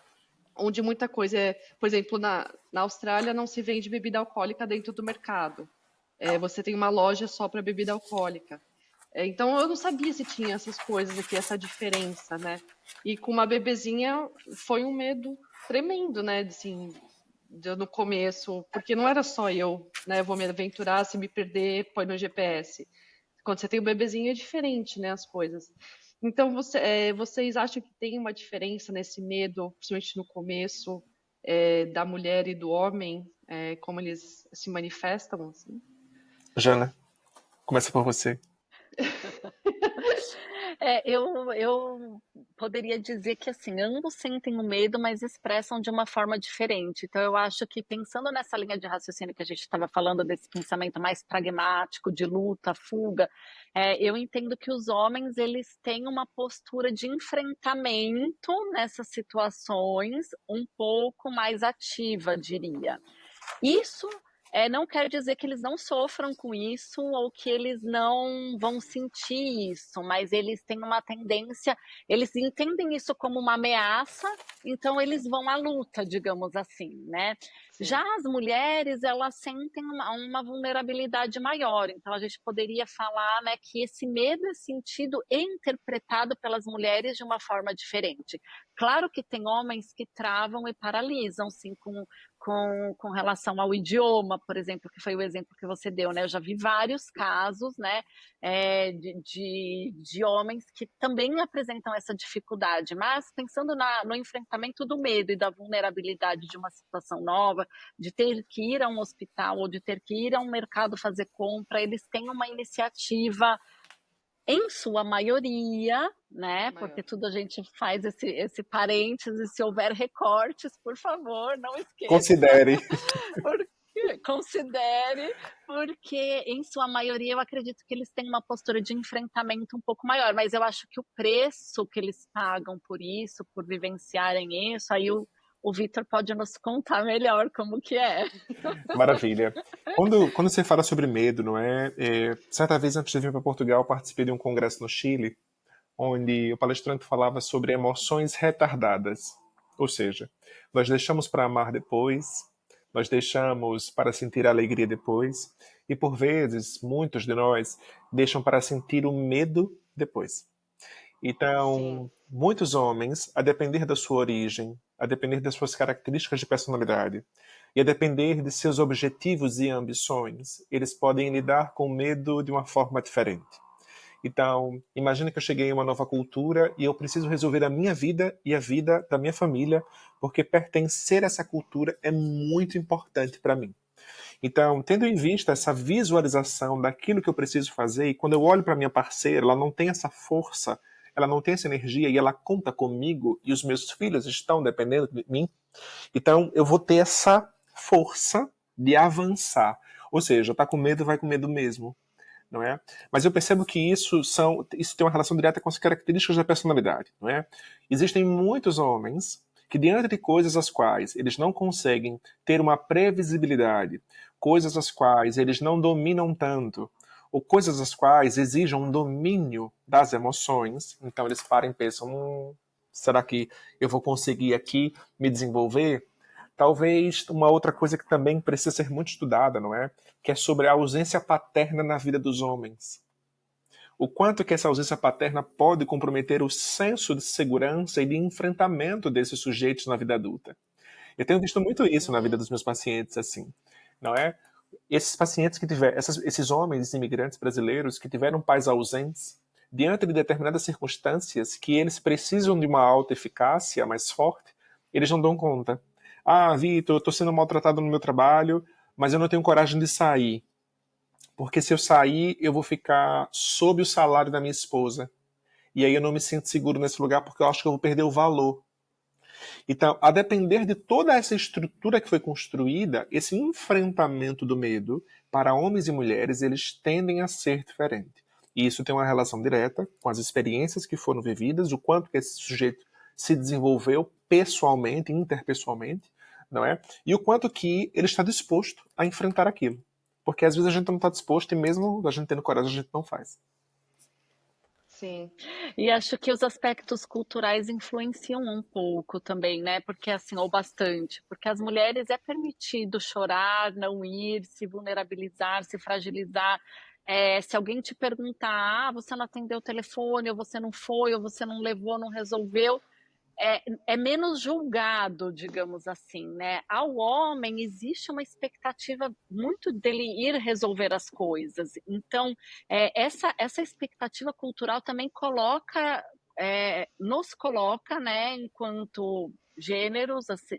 onde muita coisa por exemplo, na Austrália não se vende bebida alcoólica dentro do mercado. Você tem uma loja só para bebida alcoólica. Então eu não sabia se tinha essas coisas aqui, essa diferença, né? E com uma bebezinha foi um medo tremendo, né? Assim, no começo, porque não era só eu, né? Vou me aventurar, se me perder, põe no GPS. Quando você tem um bebezinho é diferente, né? As coisas. Então, vocês acham que tem uma diferença nesse medo, principalmente no começo, da mulher e do homem, como eles se manifestam, assim? Jana, começa por você. Eu poderia dizer que assim, ambos sentem o medo, mas expressam de uma forma diferente. Então, eu acho que pensando nessa linha de raciocínio que a gente estava falando, desse pensamento mais pragmático, de luta, fuga, eu entendo que os homens eles têm uma postura de enfrentamento nessas situações um pouco mais ativa, diria. Isso não quer dizer que eles não sofram com isso ou que eles não vão sentir isso, mas eles têm uma tendência, eles entendem isso como uma ameaça, então eles vão à luta, digamos assim, né? Já sim. as mulheres, elas sentem uma vulnerabilidade maior, então a gente poderia falar, né, que esse medo é sentido e interpretado pelas mulheres de uma forma diferente. Claro que tem homens que travam e paralisam, sim, com relação ao idioma, por exemplo, que foi o exemplo que você deu, né, eu já vi vários casos, né, de homens que também apresentam essa dificuldade, mas pensando no enfrentamento do medo e da vulnerabilidade de uma situação nova, de ter que ir a um hospital ou de ter que ir a um mercado fazer compra, eles têm uma iniciativa, em sua maioria, né? Porque Maior. tudo a gente faz esse parênteses, se houver recortes, por favor, não esqueça, Considere. porque considere, porque em sua maioria eu acredito que eles têm uma postura de enfrentamento um pouco maior, mas eu acho que o preço que eles pagam por isso, por vivenciarem isso, aí o Vitor pode nos contar melhor como que é. Maravilha. Quando você fala sobre medo, não é? Certa vez antes de vir para Portugal, eu participei de um congresso no Chile, onde o palestrante falava sobre emoções retardadas. Ou seja, nós deixamos para amar depois, nós deixamos para sentir a alegria depois, e por vezes, muitos de nós deixam para sentir o medo depois. Sim, Então, muitos homens, a depender da sua origem, a depender das suas características de personalidade e a depender de seus objetivos e ambições, eles podem lidar com o medo de uma forma diferente. Então, imagine que eu cheguei em uma nova cultura e eu preciso resolver a minha vida e a vida da minha família, porque pertencer a essa cultura é muito importante para mim. Então, tendo em vista essa visualização daquilo que eu preciso fazer, e quando eu olho para minha parceira, ela não tem essa força, ela não tem essa energia e ela conta comigo e os meus filhos estão dependendo de mim, então eu vou ter essa força de avançar. Ou seja, tá com medo, vai com medo mesmo, não é? Mas eu percebo que isso tem uma relação direta com as características da personalidade, não é? Existem muitos homens que diante de coisas as quais eles não conseguem ter uma previsibilidade, coisas as quais eles não dominam tanto, ou coisas as quais exijam um domínio das emoções, então eles param e pensam, será que eu vou conseguir aqui me desenvolver? Talvez uma outra coisa que também precisa ser muito estudada, não é? Que é sobre a ausência paterna na vida dos homens. O quanto que essa ausência paterna pode comprometer o senso de segurança e de enfrentamento desses sujeitos na vida adulta. Eu tenho visto muito isso na vida uhum, dos meus pacientes, assim, não é? Esses pacientes que tiveram, esses homens imigrantes brasileiros que tiveram pais ausentes, diante de determinadas circunstâncias que eles precisam de uma alta eficácia mais forte, eles não dão conta. Ah, Vitor, eu estou sendo maltratado no meu trabalho, mas eu não tenho coragem de sair. Porque se eu sair, eu vou ficar sob o salário da minha esposa. E aí eu não me sinto seguro nesse lugar porque eu acho que eu vou perder o valor. Então, a depender de toda essa estrutura que foi construída, esse enfrentamento do medo para homens e mulheres, eles tendem a ser diferentes. E isso tem uma relação direta com as experiências que foram vividas, o quanto que esse sujeito se desenvolveu pessoalmente, interpessoalmente, não é? E o quanto que ele está disposto a enfrentar aquilo. Porque às vezes a gente não está disposto e mesmo a gente tendo coragem, a gente não faz. sim. E acho que os aspectos culturais influenciam um pouco também, né? Porque assim, ou bastante, porque as mulheres é permitido chorar, não ir, se vulnerabilizar, se fragilizar. Se alguém te perguntar, você não atendeu o telefone, ou você não foi, ou você não levou, não resolveu, é menos julgado, digamos assim, né? Ao homem existe uma expectativa muito dele ir resolver as coisas. Então, essa expectativa cultural também nos coloca, né, enquanto gêneros, assim,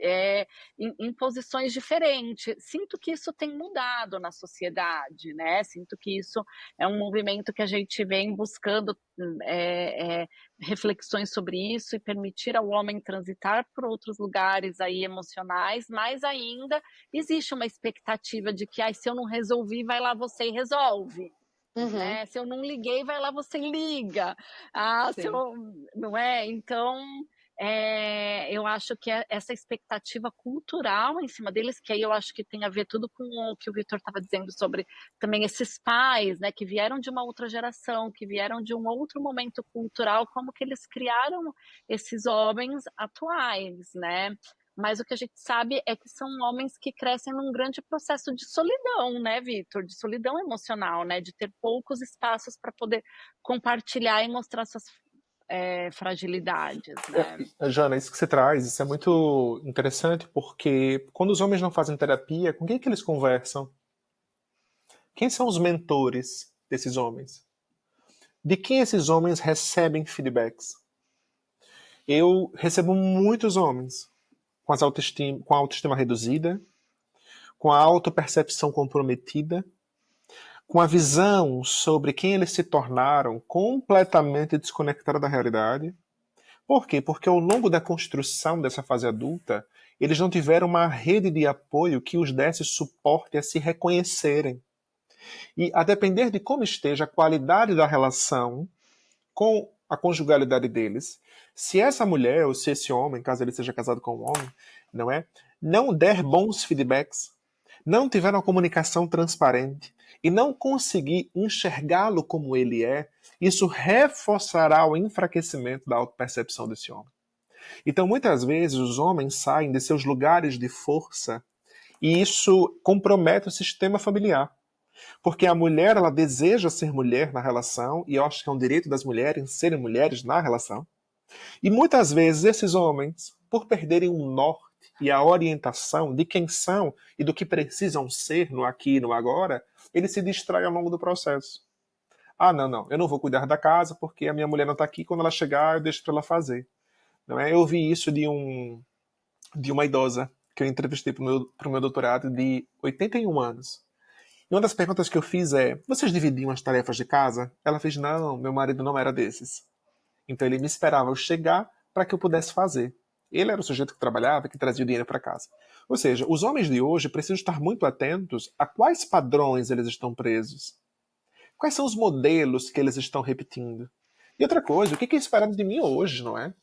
em posições diferentes. Sinto que isso tem mudado na sociedade, né? Sinto que isso é um movimento que a gente vem buscando reflexões sobre isso e permitir ao homem transitar por outros lugares aí emocionais, mas ainda existe uma expectativa de que se eu não resolvi, vai lá você e resolve. Uhum, Né? Se eu não liguei, vai lá você liga. Se eu, sim. não é? Então, eu acho que essa expectativa cultural em cima deles, que aí eu acho que tem a ver tudo com o que o Vitor estava dizendo sobre também esses pais, né, que vieram de uma outra geração, que vieram de um outro momento cultural, como que eles criaram esses homens atuais, né? Mas o que a gente sabe é que são homens que crescem num grande processo de solidão, né, Vitor? De solidão emocional, né? De ter poucos espaços para poder compartilhar e mostrar suas fragilidades, né? Jana, isso que você traz, isso é muito interessante, porque quando os homens não fazem terapia, com quem que eles conversam? Quem são os mentores desses homens? De quem esses homens recebem feedbacks? Eu recebo muitos homens com a autoestima reduzida, com a autopercepção comprometida, com a visão sobre quem eles se tornaram completamente desconectada da realidade. Por quê? Porque ao longo da construção dessa fase adulta, eles não tiveram uma rede de apoio que os desse suporte a se reconhecerem. E a depender de como esteja a qualidade da relação com a conjugalidade deles, se essa mulher ou se esse homem, caso ele seja casado com um homem, não é, não der bons feedbacks, não tiver uma comunicação transparente e não conseguir enxergá-lo como ele é, isso reforçará o enfraquecimento da autopercepção desse homem. Então, muitas vezes, os homens saem de seus lugares de força e isso compromete o sistema familiar. Porque a mulher, ela deseja ser mulher na relação, e eu acho que é um direito das mulheres serem mulheres na relação. E muitas vezes esses homens, por perderem o norte e a orientação de quem são e do que precisam ser no aqui e no agora, eles se distraem ao longo do processo. Ah, não, eu não vou cuidar da casa porque a minha mulher não está aqui, quando ela chegar eu deixo para ela fazer. Não é? Eu ouvi isso de uma idosa que eu entrevistei para o meu doutorado de 81 anos. E uma das perguntas que eu fiz é: vocês dividiam as tarefas de casa? Ela fez: não, meu marido não era desses. Então ele me esperava eu chegar para que eu pudesse fazer. Ele era o sujeito que trabalhava, que trazia o dinheiro para casa. Ou seja, os homens de hoje precisam estar muito atentos a quais padrões eles estão presos. Quais são os modelos que eles estão repetindo. E outra coisa, o que é esperado de mim hoje, não é?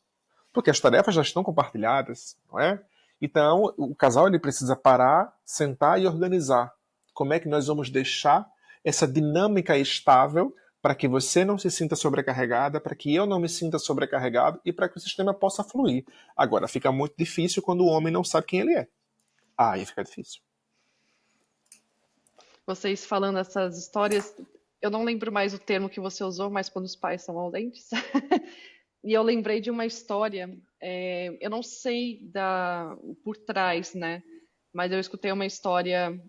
Porque as tarefas já estão compartilhadas, não é? Então, o casal ele precisa parar, sentar e organizar. Como é que nós vamos deixar essa dinâmica estável para que você não se sinta sobrecarregada, para que eu não me sinta sobrecarregado e para que o sistema possa fluir. Agora, fica muito difícil quando o homem não sabe quem ele é. Aí fica difícil. Vocês falando essas histórias, eu não lembro mais o termo que você usou, mas quando os pais são ausentes. E eu lembrei de uma história, eu não sei por trás, né? Mas eu escutei uma história,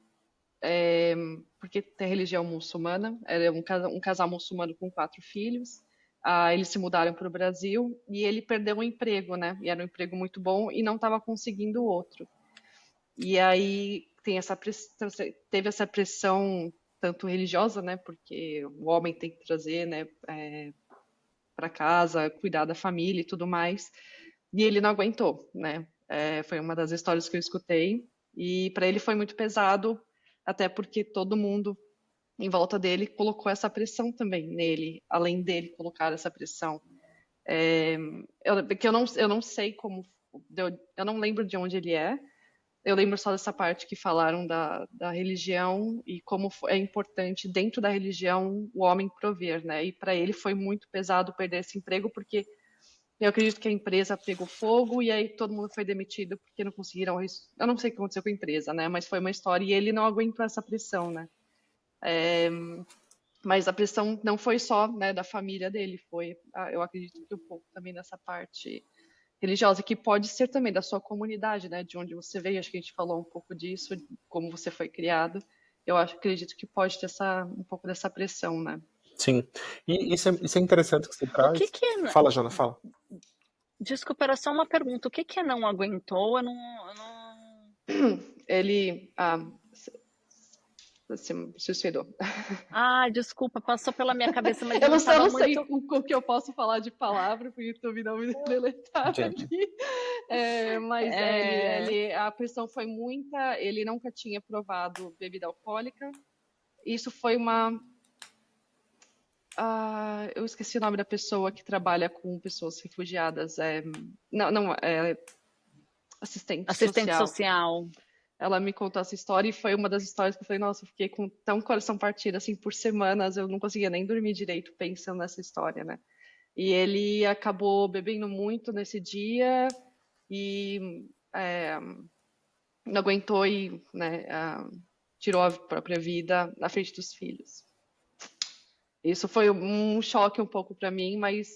porque tem religião muçulmana, era um casal muçulmano com 4 filhos. Eles se mudaram para o Brasil e ele perdeu o emprego, né? E era um emprego muito bom e não estava conseguindo outro. E aí teve essa pressão tanto religiosa, né? Porque o homem tem que trazer, né? Para casa, cuidar da família e tudo mais. E ele não aguentou, né? Foi uma das histórias que eu escutei. E para ele foi muito pesado, até porque todo mundo em volta dele colocou essa pressão também nele, além dele colocar essa pressão. Eu não sei como, eu não lembro de onde ele é. Eu lembro só dessa parte que falaram da religião e como é importante dentro da religião o homem prover, né? E para ele foi muito pesado perder esse emprego porque eu acredito que a empresa pegou fogo e aí todo mundo foi demitido porque não conseguiram. Eu não sei o que aconteceu com a empresa, né? Mas foi uma história e ele não aguentou essa pressão, né? Mas a pressão não foi só, né, da família dele, eu acredito que um pouco também dessa parte religiosa, que pode ser também da sua comunidade, né, de onde você veio. Acho que a gente falou um pouco disso, como você foi criado. Acredito que pode ter um pouco dessa pressão, né? Sim. E isso é interessante que você O que traz. que é... Fala, Jana, fala. Desculpa, era só uma pergunta. O que que é não aguentou? Ele se suicidou. Desculpa, passou pela minha cabeça, mas Eu não não estava sei muito... o que eu posso falar de palavra, porque o YouTube não me deletaram Entendi. aqui. Mas a pressão foi muita, ele nunca tinha provado bebida alcoólica. Isso foi eu esqueci o nome da pessoa que trabalha com pessoas refugiadas. Assistente Assistente social. social. Ela me contou essa história e foi uma das histórias que eu falei: nossa, eu fiquei com tão coração partido assim por semanas, eu não conseguia nem dormir direito pensando nessa história, né? E ele acabou bebendo muito nesse dia e não aguentou e, né, tirou a própria vida na frente dos filhos. Isso foi um choque um pouco para mim, mas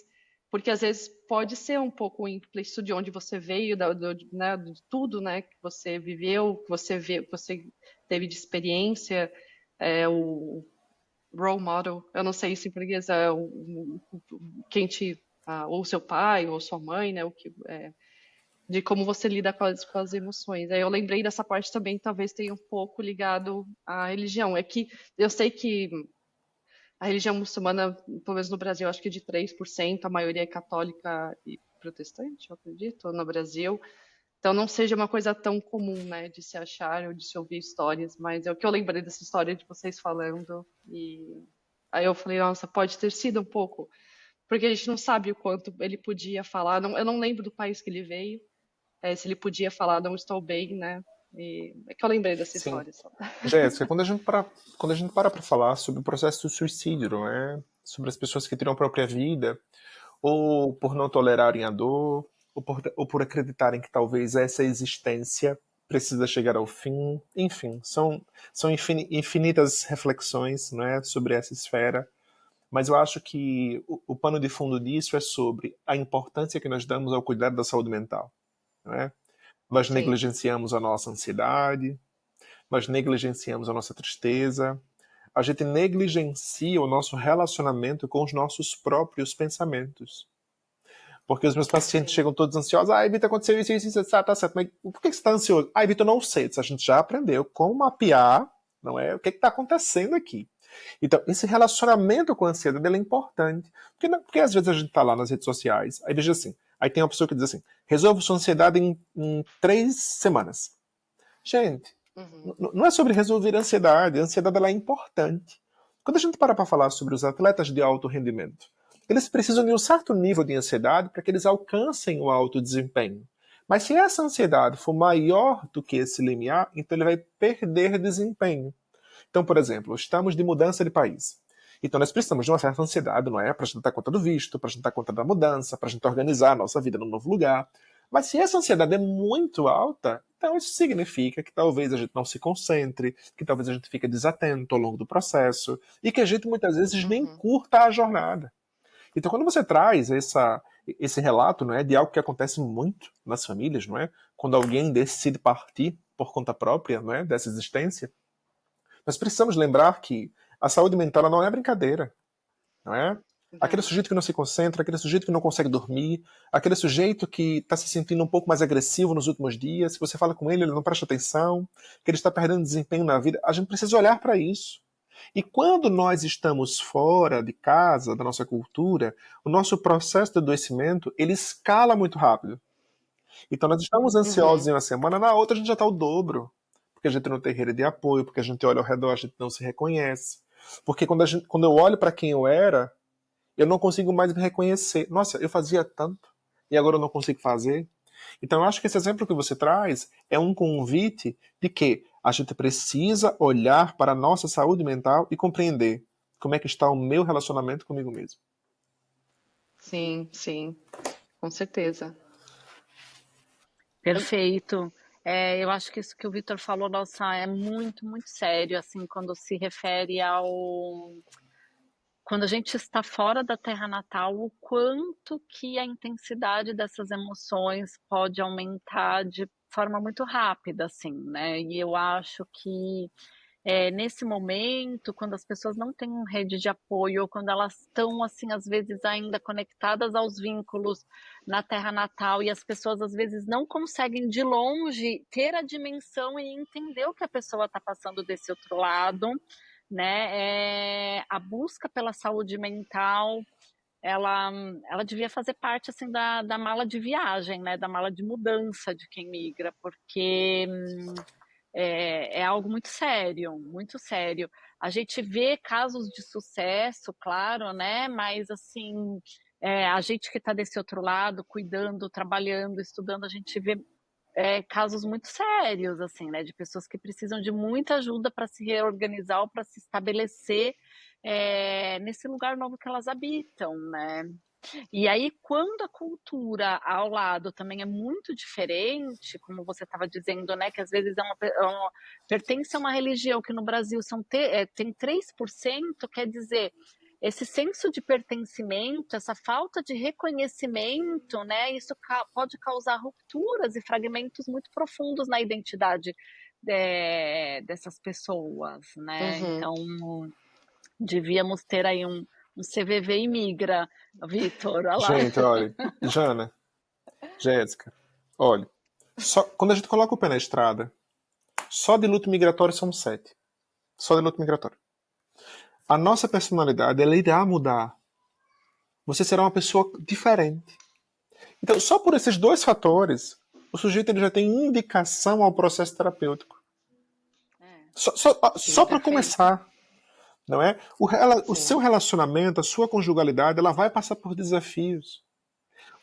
porque às vezes pode ser um pouco implícito de onde você veio, né, de tudo, né, que você viveu, que você teve de experiência, o role model, eu não sei se em português é quem te, ou seu pai ou sua mãe, né, de como você lida com as emoções. Aí eu lembrei dessa parte também, talvez tenha um pouco ligado à religião. É que eu sei que a religião muçulmana, pelo menos no Brasil, acho que é de 3%, a maioria é católica e protestante, eu acredito, no Brasil. Então não seja uma coisa tão comum, né, de se achar ou de se ouvir histórias, mas é o que eu lembrei dessa história de vocês falando. E aí eu falei, nossa, pode ter sido um pouco, porque a gente não sabe o quanto ele podia falar. Eu não lembro do país que ele veio, se ele podia falar, não estou bem, né? E é que eu lembrei dessa Sim. história só. Jéssica, quando a gente para falar sobre o processo do suicídio, não é? Sobre as pessoas que tiram a própria vida, ou por não tolerarem a dor, ou por acreditarem que talvez essa existência precisa chegar ao fim, enfim, são infinitas reflexões, não é, sobre essa esfera, mas eu acho que o pano de fundo disso é sobre a importância que nós damos ao cuidado da saúde mental, não é? Nós Sim. negligenciamos a nossa ansiedade, nós negligenciamos a nossa tristeza, a gente negligencia o nosso relacionamento com os nossos próprios pensamentos. Porque os meus pacientes Sim. chegam todos ansiosos. Ai, Vitor, aconteceu isso, tá certo. Mas por que você está ansioso? Ai, Vitor, não sei. A gente já aprendeu como mapear, não é? O que está acontecendo aqui. Então, esse relacionamento com a ansiedade é importante. Porque às vezes a gente está lá nas redes sociais, aí veja assim, aí tem uma pessoa que diz assim, resolve sua ansiedade em 3 semanas. Gente, Uhum. não é sobre resolver a ansiedade ela é importante. Quando a gente para falar sobre os atletas de alto rendimento, eles precisam de um certo nível de ansiedade para que eles alcancem o alto desempenho. Mas se essa ansiedade for maior do que esse limiar, então ele vai perder desempenho. Então, por exemplo, estamos de mudança de país. Então nós precisamos de uma certa ansiedade, não é? Para a gente dar conta do visto, para a gente dar conta da mudança, para a gente organizar a nossa vida no novo lugar. Mas se essa ansiedade é muito alta, então isso significa que talvez a gente não se concentre, que talvez a gente fique desatento ao longo do processo e que a gente muitas vezes nem Uhum. curta a jornada. Então quando você traz esse relato, não é, de algo que acontece muito nas famílias, não é? Quando alguém decide partir por conta própria, não é, dessa existência, nós precisamos lembrar que a saúde mental não é brincadeira, não é? Aquele Não. sujeito que não se concentra, aquele sujeito que não consegue dormir, aquele sujeito que está se sentindo um pouco mais agressivo nos últimos dias, se você fala com ele, ele não presta atenção, que ele está perdendo desempenho na vida, a gente precisa olhar para isso. E quando nós estamos fora de casa, da nossa cultura, o nosso processo de adoecimento, ele escala muito rápido. Então nós estamos ansiosos Uhum. em uma semana, na outra a gente já está o dobro. Porque a gente não tem rede de apoio, porque a gente olha ao redor, a gente não se reconhece. Porque quando eu olho para quem eu era, eu não consigo mais me reconhecer. Nossa, eu fazia tanto e agora eu não consigo fazer. Então eu acho que esse exemplo que você traz é um convite de que a gente precisa olhar para a nossa saúde mental e compreender como é que está o meu relacionamento comigo mesmo. Sim, sim, com certeza. Eu- Perfeito. Eu acho que isso que o Vitor falou, nossa, é muito, muito sério, assim, quando se refere ao quando a gente está fora da terra natal, o quanto que a intensidade dessas emoções pode aumentar de forma muito rápida, assim, né. E eu acho que, nesse momento, quando as pessoas não têm rede de apoio ou quando elas estão, assim, às vezes ainda conectadas aos vínculos na terra natal e as pessoas às vezes não conseguem de longe ter a dimensão e entender o que a pessoa está passando desse outro lado, né, a busca pela saúde mental, ela ela devia fazer parte, assim, da mala de viagem, né, da mala de mudança de quem migra, porque é algo muito sério, muito sério. A gente vê casos de sucesso, claro, né, mas assim, a gente que está desse outro lado, cuidando, trabalhando, estudando, a gente vê casos muito sérios, assim, né, de pessoas que precisam de muita ajuda para se reorganizar ou para se estabelecer, nesse lugar novo que elas habitam, né. E aí, quando a cultura ao lado também é muito diferente, como você estava dizendo, né, que às vezes pertence a uma religião que no Brasil tem 3%, quer dizer, esse senso de pertencimento, essa falta de reconhecimento, né, isso pode causar rupturas e fragmentos muito profundos na identidade dessas pessoas, né? Uhum. Então, devíamos ter aí um CVV imigra, Vitor, olha lá. Gente, olha, Jana, Jéssica, olha, quando a gente coloca o pé na estrada, só de luto migratório são 7. Só de luto migratório. A nossa personalidade, ela irá mudar. Você será uma pessoa diferente. Então, só por esses 2 fatores, o sujeito ele já tem indicação ao processo terapêutico. Só para começar, não é? O seu relacionamento, a sua conjugalidade, ela vai passar por desafios.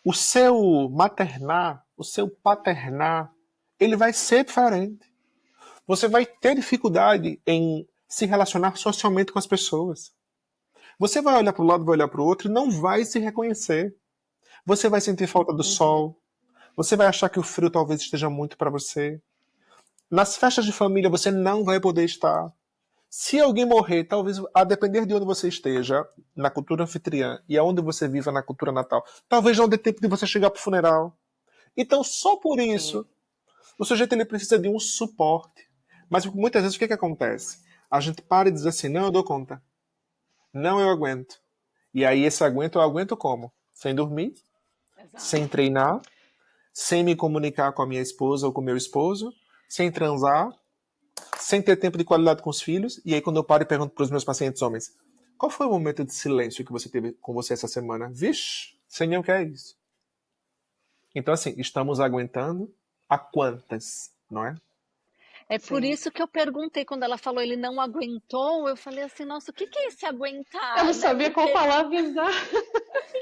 O seu maternar, o seu paternar, ele vai ser diferente. Você vai ter dificuldade em se relacionar socialmente com as pessoas. Você vai olhar para um lado, vai olhar para o outro e não vai se reconhecer. Você vai sentir falta do sol. Você vai achar que o frio talvez esteja muito para você. Nas festas de família você não vai poder estar. Se alguém morrer, talvez, a depender de onde você esteja, na cultura anfitriã, e aonde você viva na cultura natal, talvez não dê tempo de você chegar para o funeral. Então, só por isso, o sujeito ele precisa de um suporte. Mas muitas vezes o que acontece? A gente para e diz assim, não, eu dou conta. Não, eu aguento. E aí esse aguento, eu aguento como? Sem dormir, sem treinar, sem me comunicar com a minha esposa ou com o meu esposo, sem transar, sem ter tempo de qualidade com os filhos. E aí quando eu paro e pergunto para os meus pacientes homens, qual foi o momento de silêncio que você teve com você essa semana? Vixe, sem nem o que é isso. Então assim, estamos aguentando a quantas, não é? É por isso que eu perguntei, quando ela falou ele não aguentou, eu falei assim, nossa, o que é esse aguentar? Eu não sabia qual palavra usar.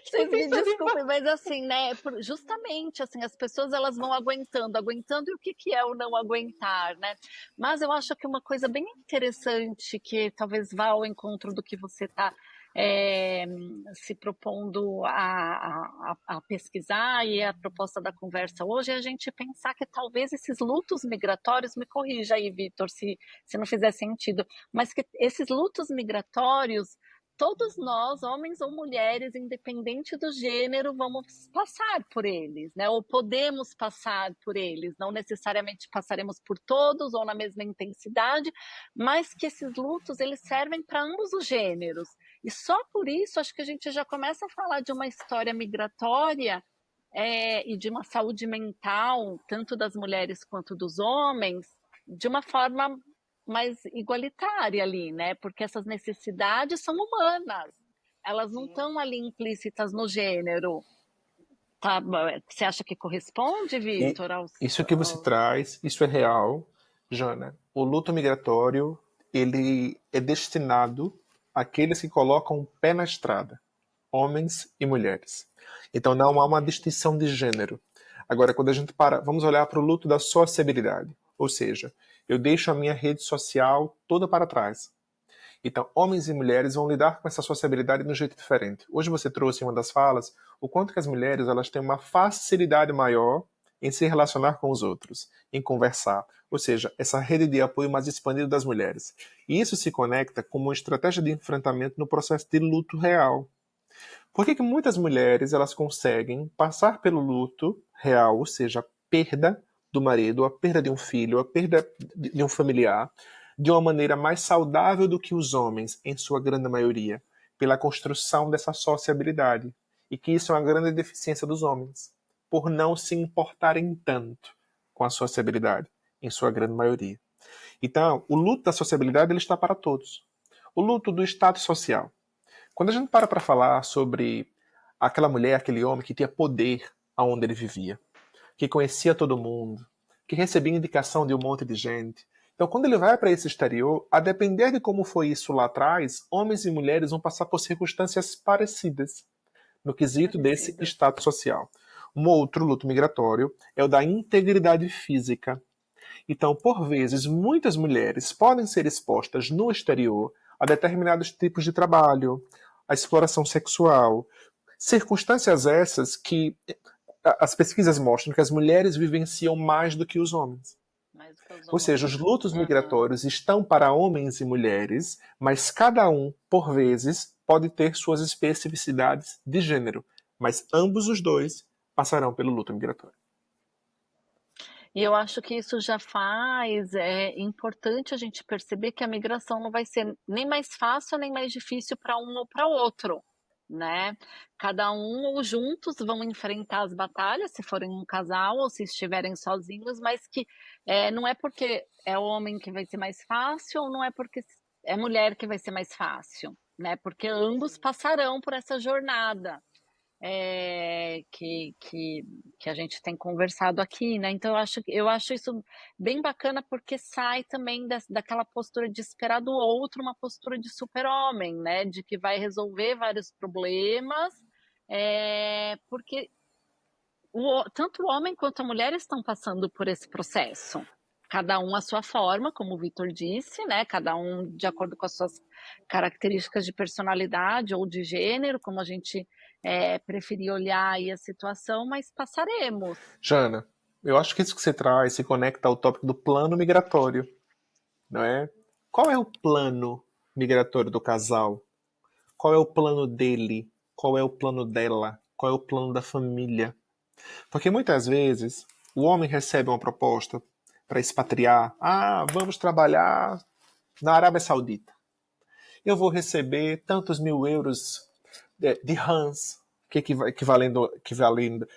Vocês me desculpem, mas assim, né, justamente, assim, as pessoas elas vão aguentando, e o que é o não aguentar, né? Mas eu acho que uma coisa bem interessante, que talvez vá ao encontro do que você está se propondo a pesquisar, e a proposta da conversa hoje é a gente pensar que talvez esses lutos migratórios, me corrija aí, Vitor, se não fizer sentido, mas que esses lutos migratórios, todos nós, homens ou mulheres, independente do gênero, vamos passar por eles, né? Ou podemos passar por eles. Não necessariamente passaremos por todos ou na mesma intensidade, mas que esses lutos eles servem para ambos os gêneros. E só por isso acho que a gente já começa a falar de uma história migratória e de uma saúde mental, tanto das mulheres quanto dos homens, de uma forma mais igualitária ali, né? Porque essas necessidades são humanas, elas não estão ali implícitas no gênero. Tá? Você acha que corresponde, Vitor? Isso que você traz, isso é real, Jana. O luto migratório, ele é destinado àqueles que colocam o pé na estrada, homens e mulheres. Então não há uma distinção de gênero. Agora, quando a gente vamos olhar para o luto da sociabilidade, ou seja, eu deixo a minha rede social toda para trás. Então, homens e mulheres vão lidar com essa sociabilidade de um jeito diferente. Hoje você trouxe em uma das falas o quanto que as mulheres elas têm uma facilidade maior em se relacionar com os outros, em conversar. Ou seja, essa rede de apoio mais expandida das mulheres. E isso se conecta com uma estratégia de enfrentamento no processo de luto real. Por que muitas mulheres elas conseguem passar pelo luto real, ou seja, a perda do marido, a perda de um filho, a perda de um familiar, de uma maneira mais saudável do que os homens, em sua grande maioria, pela construção dessa sociabilidade. E que isso é uma grande deficiência dos homens, por não se importarem tanto com a sociabilidade, em sua grande maioria. Então, o luto da sociabilidade ele está para todos. O luto do status social. Quando a gente para falar sobre aquela mulher, aquele homem que tinha poder aonde ele vivia, que conhecia todo mundo, que recebia indicação de um monte de gente. Então, quando ele vai para esse exterior, a depender de como foi isso lá atrás, homens e mulheres vão passar por circunstâncias parecidas no quesito desse status social. Um outro luto migratório é o da integridade física. Então, por vezes, muitas mulheres podem ser expostas no exterior a determinados tipos de trabalho, a exploração sexual, Circunstâncias essas que as pesquisas mostram que as mulheres vivenciam mais do que os homens. Mais do que os Ou seja, os homens. lutos Uhum. migratórios estão para homens e mulheres, mas cada um, por vezes, pode ter suas especificidades de gênero. Mas ambos os dois passarão pelo luto migratório. E eu acho que isso já faz importante a gente perceber que a migração não vai ser nem mais fácil nem mais difícil para um ou para outro, né? Cada um ou juntos vão enfrentar as batalhas, se forem um casal ou se estiverem sozinhos, mas que não é porque é homem que vai ser mais fácil ou não é porque é mulher que vai ser mais fácil, né? Porque ambos passarão por essa jornada que a gente tem conversado aqui, né? Então eu acho isso bem bacana porque sai também daquela postura de esperar do outro uma postura de super-homem, né? De que vai resolver vários problemas, porque tanto o homem quanto a mulher estão passando por esse processo. Cada um à sua forma, como o Vitor disse, né? Cada um de acordo com as suas características de personalidade ou de gênero, como a gente preferir olhar aí a situação, mas passaremos. Jana, eu acho que isso que você traz se conecta ao tópico do plano migratório, não é? Qual é o plano migratório do casal? Qual é o plano dele? Qual é o plano dela? Qual é o plano da família? Porque muitas vezes o homem recebe uma proposta para expatriar. Ah, vamos trabalhar na Arábia Saudita. Eu vou receber tantos mil euros de rãs, que equivalendo,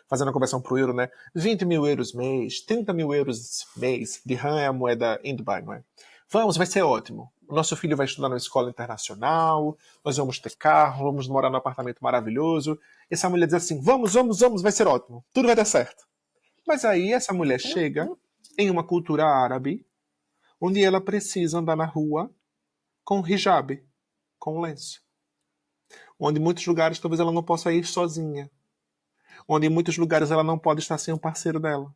fazendo a conversão para o euro, né? 20 mil euros mês, 30 mil euros mês. De rã é a moeda em Dubai, não é? Vamos, vai ser ótimo. O nosso filho vai estudar numa escola internacional, nós vamos ter carro, vamos morar num apartamento maravilhoso. Essa mulher diz assim, vamos, vai ser ótimo, tudo vai dar certo. Mas aí essa mulher chega em uma cultura árabe, onde ela precisa andar na rua com hijab, com lenço. Onde em muitos lugares talvez ela não possa ir sozinha. Onde em muitos lugares ela não pode estar sem o parceiro dela.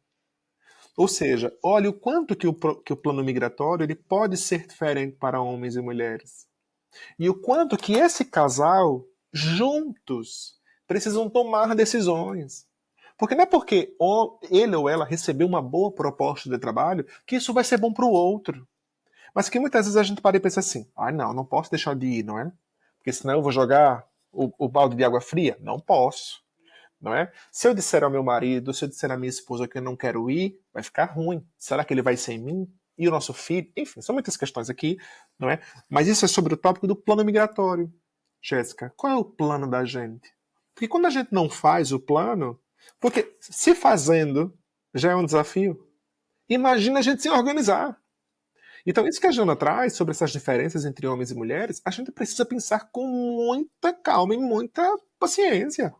Ou seja, olha o quanto que o plano migratório ele pode ser diferente para homens e mulheres. E o quanto que esse casal, juntos, precisam tomar decisões. Porque não é porque ele ou ela recebeu uma boa proposta de trabalho que isso vai ser bom para o outro. Mas que muitas vezes a gente para e pensa assim, não posso deixar de ir, não é? Porque senão eu vou jogar o balde de água fria. Não posso. Não é? Se eu disser ao meu marido, se eu disser à minha esposa que eu não quero ir, vai ficar ruim. Será que ele vai sem mim? E o nosso filho? Enfim, são muitas questões aqui, não é? Mas isso é sobre o tópico do plano migratório. Jéssica, qual é o plano da gente? Porque quando a gente não faz o plano, porque se fazendo já é um desafio, imagina a gente se organizar. Então, isso que a Jana traz sobre essas diferenças entre homens e mulheres, a gente precisa pensar com muita calma e muita paciência.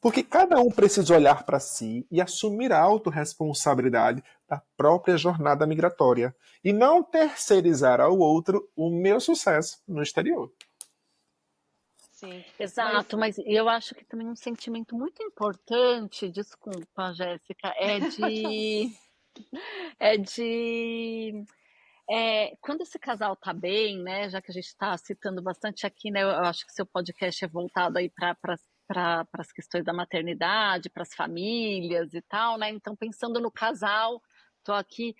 Porque cada um precisa olhar para si e assumir a autorresponsabilidade da própria jornada migratória e não terceirizar ao outro o meu sucesso no exterior. Sim, exato, mas eu acho que também um sentimento muito importante, desculpa, Jéssica, quando esse casal tá bem, né? Já que a gente está citando bastante aqui, né? Eu acho que seu podcast é voltado aí para as questões da maternidade, para as famílias e tal, né? Então, pensando no casal, tô aqui.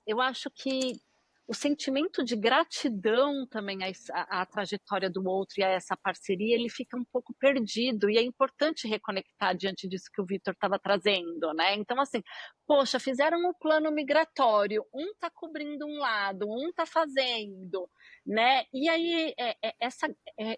Eu acho que o sentimento de gratidão também à trajetória do outro e a essa parceria, ele fica um pouco perdido e é importante reconectar diante disso que o Vitor estava trazendo, né? Então, assim, poxa, fizeram um plano migratório, um está cobrindo um lado, um está fazendo, né? E aí,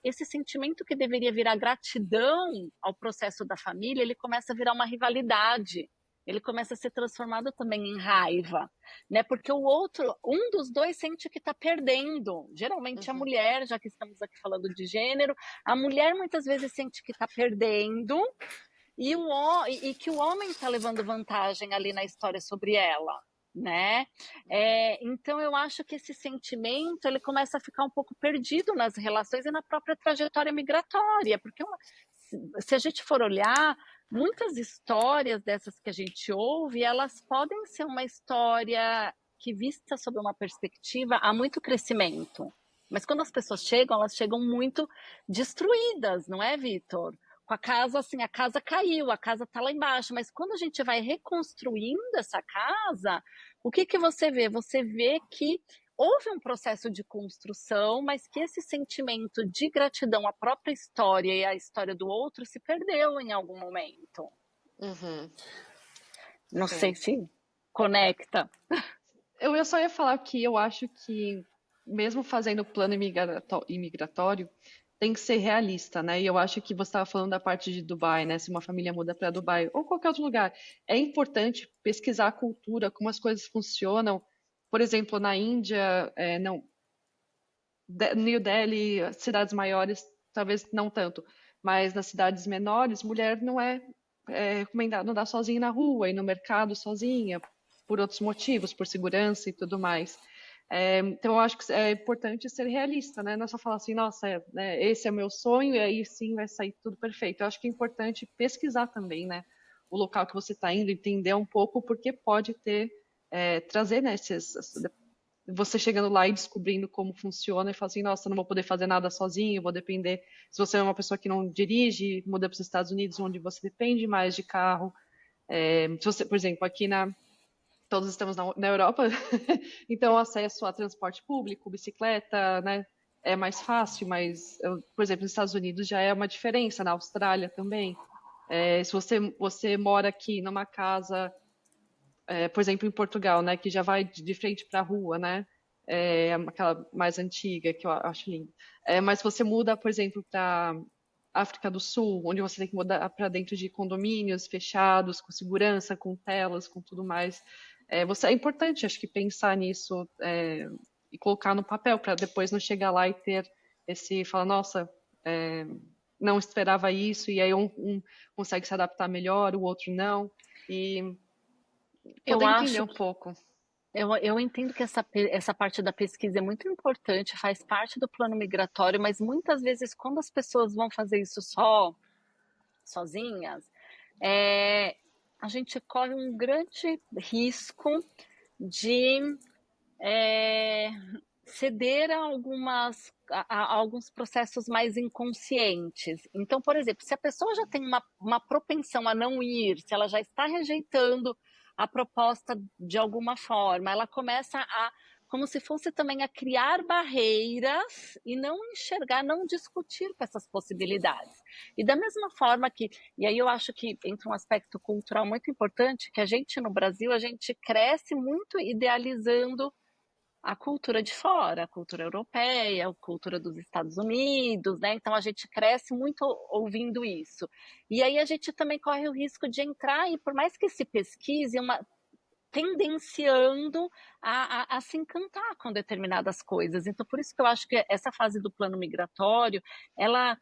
esse sentimento que deveria virar gratidão ao processo da família, ele começa a virar uma rivalidade. Ele começa a ser transformado também em raiva, né? Porque o outro, um dos dois sente que está perdendo. Geralmente a mulher, já que estamos aqui falando de gênero, a mulher muitas vezes sente que está perdendo e que o homem está levando vantagem ali na história sobre ela, né? Então eu acho que esse sentimento ele começa a ficar um pouco perdido nas relações e na própria trajetória migratória, porque se a gente for olhar, muitas histórias dessas que a gente ouve, elas podem ser uma história que vista sob uma perspectiva há muito crescimento, Mas quando as pessoas chegam, elas chegam muito destruídas, não é, Vitor? Com a casa, assim, a casa caiu, a casa está lá embaixo, mas quando a gente vai reconstruindo essa casa, o que que você vê? Você vê que houve um processo de construção, mas que esse sentimento de gratidão à própria história e à história do outro se perdeu em algum momento. Uhum. Não Sim. sei se conecta. Eu só ia falar que eu acho que, mesmo fazendo plano imigratório, tem que ser realista, né? E eu acho que você estava falando da parte de Dubai, né? Se uma família muda para Dubai ou qualquer outro lugar, é importante pesquisar a cultura, como as coisas funcionam. Por exemplo, na Índia, não, New Delhi, cidades maiores, talvez não tanto, mas nas cidades menores, mulher não é recomendado andar sozinha na rua, ir no mercado sozinha, por outros motivos, por segurança e tudo mais. Então, eu acho que é importante ser realista, né? Não é só falar assim, nossa, né, esse é o meu sonho e aí sim vai sair tudo perfeito. Eu acho que é importante pesquisar também, né? O local que você está indo, entender um pouco, porque pode ter, trazer, né, você chegando lá e descobrindo como funciona e fala assim, nossa, não vou poder fazer nada sozinho, vou depender. Se você é uma pessoa que não dirige, muda para os Estados Unidos, onde você depende mais de carro. Se você, por exemplo, todos estamos na Europa, então o acesso a transporte público, bicicleta, né, é mais fácil, mas, por exemplo, nos Estados Unidos já é uma diferença, na Austrália também. Se você mora aqui numa casa, por exemplo, em Portugal, né, que já vai de frente para a rua, né, aquela mais antiga que eu acho linda. Mas se você muda, por exemplo, para África do Sul, onde você tem que mudar para dentro de condomínios fechados, com segurança, com telas, com tudo mais, é importante, acho que pensar nisso e colocar no papel para depois não chegar lá e ter falar, nossa, não esperava isso, e aí um consegue se adaptar melhor, o outro não. E Eu poder entender acho um pouco. Eu entendo que essa parte da pesquisa é muito importante, faz parte do plano migratório, mas muitas vezes quando as pessoas vão fazer isso sozinhas, é, a gente corre um grande risco de é, ceder a alguns processos mais inconscientes. Então, por exemplo, se a pessoa já tem uma propensão a não ir, se ela já está rejeitando a proposta de alguma forma, ela começa como se fosse também a criar barreiras e não enxergar, não discutir com essas possibilidades. E da mesma forma e aí eu acho que entra um aspecto cultural muito importante, que a gente no Brasil, a gente cresce muito idealizando a cultura de fora, a cultura europeia, a cultura dos Estados Unidos, né? Então a gente cresce muito ouvindo isso. E aí a gente também corre o risco de entrar e, por mais que se pesquise, tendenciando a se encantar com determinadas coisas. Então, por isso que eu acho que essa fase do plano migratório, ela,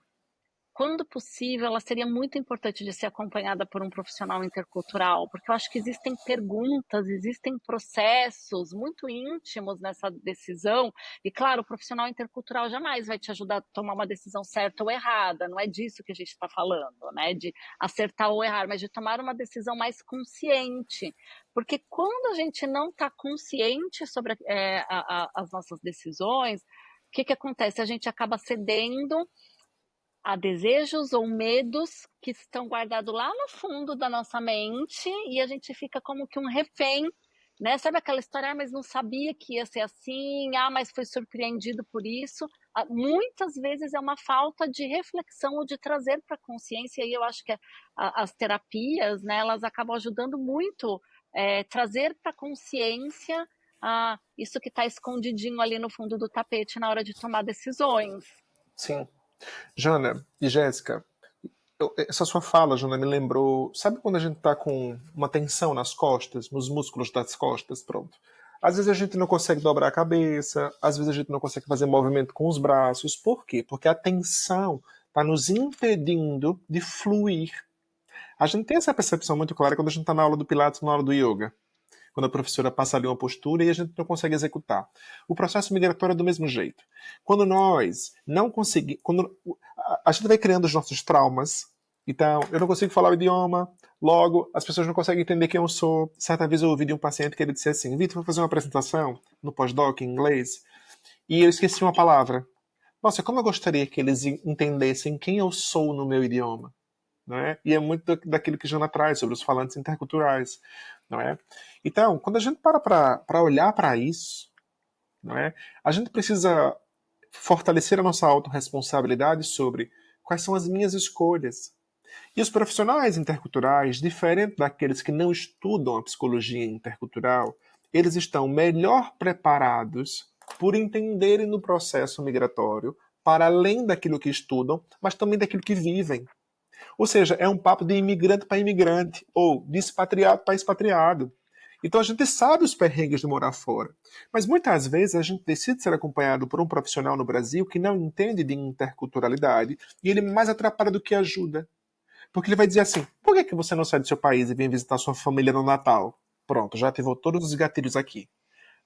quando possível, ela seria muito importante de ser acompanhada por um profissional intercultural, porque eu acho que existem perguntas, existem processos muito íntimos nessa decisão, e claro, o profissional intercultural jamais vai te ajudar a tomar uma decisão certa ou errada, não é disso que a gente está falando, né, de acertar ou errar, mas de tomar uma decisão mais consciente, porque quando a gente não está consciente sobre as nossas decisões, o que acontece? A gente acaba cedendo a desejos ou medos que estão guardados lá no fundo da nossa mente e a gente fica como que um refém, né? Sabe aquela história, mas não sabia que ia ser assim, mas foi surpreendido por isso. Muitas vezes é uma falta de reflexão ou de trazer para a consciência, e eu acho que as terapias, né, elas acabam ajudando muito, trazer para a consciência isso que está escondidinho ali no fundo do tapete na hora de tomar decisões. Sim. Jana e Jéssica, essa sua fala, Jana, me lembrou. Sabe quando a gente tá com uma tensão nas costas, nos músculos das costas? Pronto. Às vezes a gente não consegue dobrar a cabeça, às vezes a gente não consegue fazer movimento com os braços. Por quê? Porque a tensão está nos impedindo de fluir. A gente tem essa percepção muito clara quando a gente está na aula do Pilates, na aula do Yoga. Quando a professora passa ali uma postura e a gente não consegue executar. O processo migratório é do mesmo jeito. Quando nós não conseguimos... Quando a gente vai criando os nossos traumas, então, eu não consigo falar o idioma, logo, as pessoas não conseguem entender quem eu sou. Certa vez eu ouvi de um paciente que ele disse assim, Vitor, vou fazer uma apresentação no pós-doc em inglês, e eu esqueci uma palavra. Nossa, como eu gostaria que eles entendessem quem eu sou no meu idioma. Não é? E é muito daquilo que Jana traz sobre os falantes interculturais. Não é? Então, quando a gente para olhar para isso, não é? A gente precisa fortalecer a nossa autorresponsabilidade sobre quais são as minhas escolhas. E os profissionais interculturais, diferente daqueles que não estudam a psicologia intercultural, eles estão melhor preparados por entenderem no processo migratório, para além daquilo que estudam, mas também daquilo que vivem. Ou seja, é um papo de imigrante para imigrante, ou de expatriado para expatriado. Então a gente sabe os perrengues de morar fora. Mas muitas vezes a gente decide ser acompanhado por um profissional no Brasil que não entende de interculturalidade e ele mais atrapalha do que ajuda. Porque ele vai dizer assim: por que você não sai do seu país e vem visitar sua família no Natal? Pronto, já ativou todos os gatilhos aqui.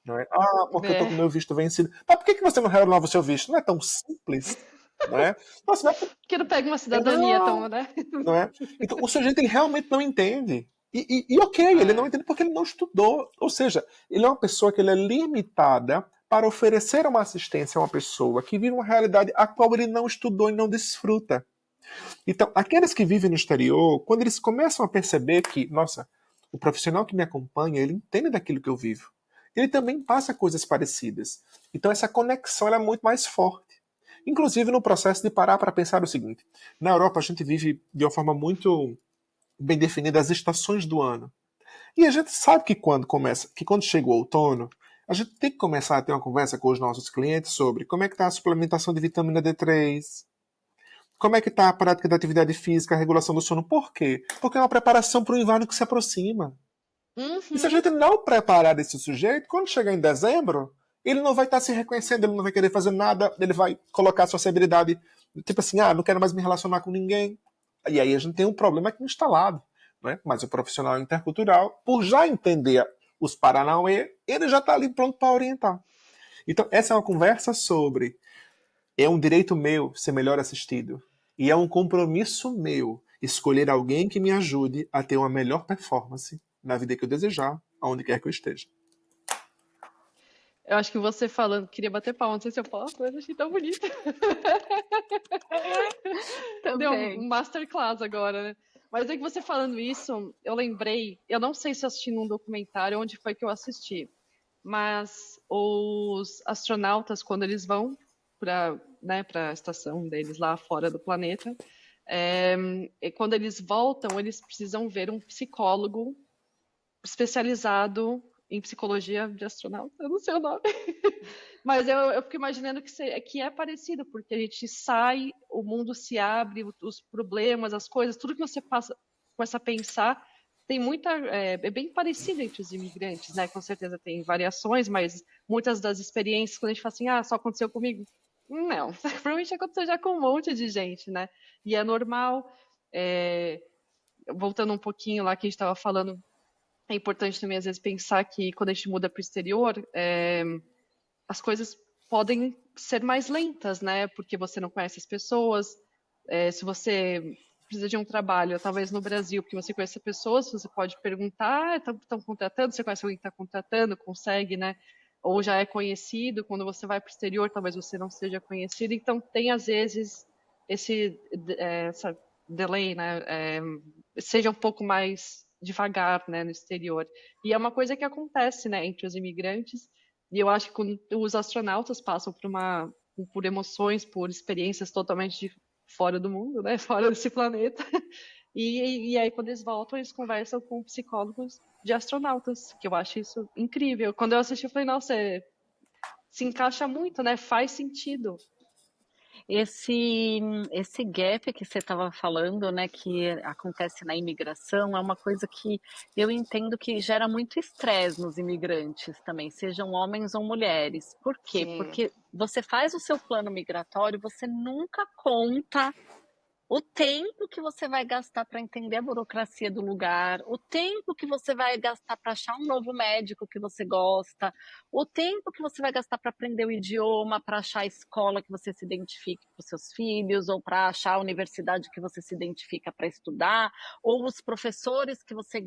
Não é? Ah, porque eu tô com É, meu visto vencido. Mas por que você não renova o seu visto? Não é tão simples, não é? Nossa, não é, que não pega uma cidadania não, tão, né? não é? Então, o sujeito ele realmente não entende. E ok, ele não É, entende porque ele não estudou. Ou seja, ele é uma pessoa que ele é limitada para oferecer uma assistência a uma pessoa que vive uma realidade a qual ele não estudou e não desfruta. Então, aqueles que vivem no exterior, quando eles começam a perceber que, nossa, o profissional que me acompanha, ele entende daquilo que eu vivo. Ele também passa coisas parecidas. Então, essa conexão ela é muito mais forte. Inclusive no processo de parar para pensar o seguinte: na Europa a gente vive de uma forma muito bem definida as estações do ano. E a gente sabe que quando chega o outono, a gente tem que começar a ter uma conversa com os nossos clientes sobre como é que está a suplementação de vitamina D3, como é que está a prática da atividade física, a regulação do sono. Por quê? Porque é uma preparação para o inverno que se aproxima. E se a uhum, gente não preparar esse sujeito, quando chegar em dezembro, ele não vai estar se reconhecendo, ele não vai querer fazer nada, ele vai colocar a sociabilidade, tipo assim, ah, não quero mais me relacionar com ninguém. E aí a gente tem um problema aqui instalado. Né? Mas o profissional intercultural, por já entender os Paranauê, ele já está ali pronto para orientar. Então, essa é uma conversa sobre é um direito meu ser melhor assistido. E é um compromisso meu escolher alguém que me ajude a ter uma melhor performance na vida que eu desejar, aonde quer que eu esteja. eu acho que você falando, queria bater palma, não sei se eu posso, mas achei tão bonito. Deu Também. um masterclass agora, né? Mas é que você falando isso, eu lembrei, eu não sei se eu assisti num documentário, onde foi que eu assisti, mas os astronautas, quando eles vão para, né, para a estação deles lá fora do planeta, é, e quando eles voltam, eles precisam ver um psicólogo especializado em psicologia de astronauta, eu não sei o nome. Mas eu fico imaginando que é parecido, porque a gente sai, o mundo se abre, os problemas, as coisas, tudo que você passa, começa a pensar, tem muita. É bem parecido entre os imigrantes, né? Com certeza tem variações, mas muitas das experiências, quando a gente fala assim, ah, só aconteceu comigo. Não, provavelmente aconteceu já com um monte de gente, né? E é normal. é, Voltando um pouquinho lá que a gente estava falando, é importante também, às vezes, pensar que quando a gente muda para o exterior, as coisas podem ser mais lentas, né? Porque você não conhece as pessoas. Se você precisa de um trabalho, talvez no Brasil, porque você conhece pessoas, você pode perguntar, estão contratando, você conhece alguém que está contratando, consegue, né? Ou já é conhecido, quando você vai para o exterior, talvez você não seja conhecido. Então, tem, às vezes, essa delay, né? Seja um pouco mais devagar, né, no exterior. E é uma coisa que acontece, né, entre os imigrantes, e eu acho que quando os astronautas passam por emoções, por experiências totalmente fora do mundo, né? Fora desse planeta. E aí, quando eles voltam, eles conversam com psicólogos de astronautas, que eu acho isso incrível. Quando eu assisti, eu falei, nossa, se encaixa muito, né? Faz sentido. Esse gap que você estava falando, né, que acontece na imigração, é uma coisa que eu entendo que gera muito estresse nos imigrantes também, sejam homens ou mulheres. Por quê? Sim. Porque você faz o seu plano migratório, você nunca conta o tempo que você vai gastar para entender a burocracia do lugar, o tempo que você vai gastar para achar um novo médico que você gosta, o tempo que você vai gastar para aprender o idioma, para achar a escola que você se identifique com seus filhos, ou para achar a universidade que você se identifica para estudar, ou os professores que você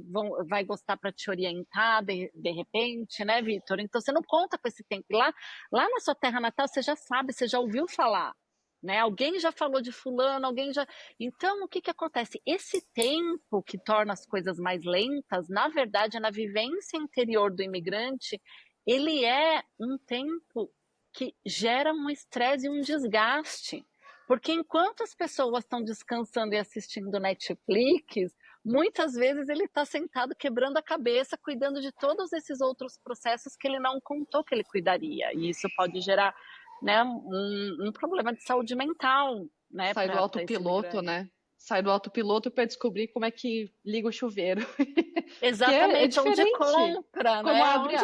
vai gostar para te orientar de repente, né, Vitor? Então você não conta com esse tempo. Lá na sua terra natal você já sabe, você já ouviu falar. Né? Alguém já falou de fulano, alguém já. Então, o que que acontece? Esse tempo que torna as coisas mais lentas, na verdade, na vivência interior do imigrante, ele é um tempo que gera um estresse e um desgaste. Porque enquanto as pessoas estão descansando e assistindo Netflix, muitas vezes ele está sentado quebrando a cabeça, cuidando de todos esses outros processos que ele não contou que ele cuidaria. E isso pode gerar, né, um problema de saúde mental, né, Sai do para esse autopiloto, imigrante. né? Sai do autopiloto para descobrir como é que liga o chuveiro. Que é Exatamente, onde diferente. compra, Como né? abre,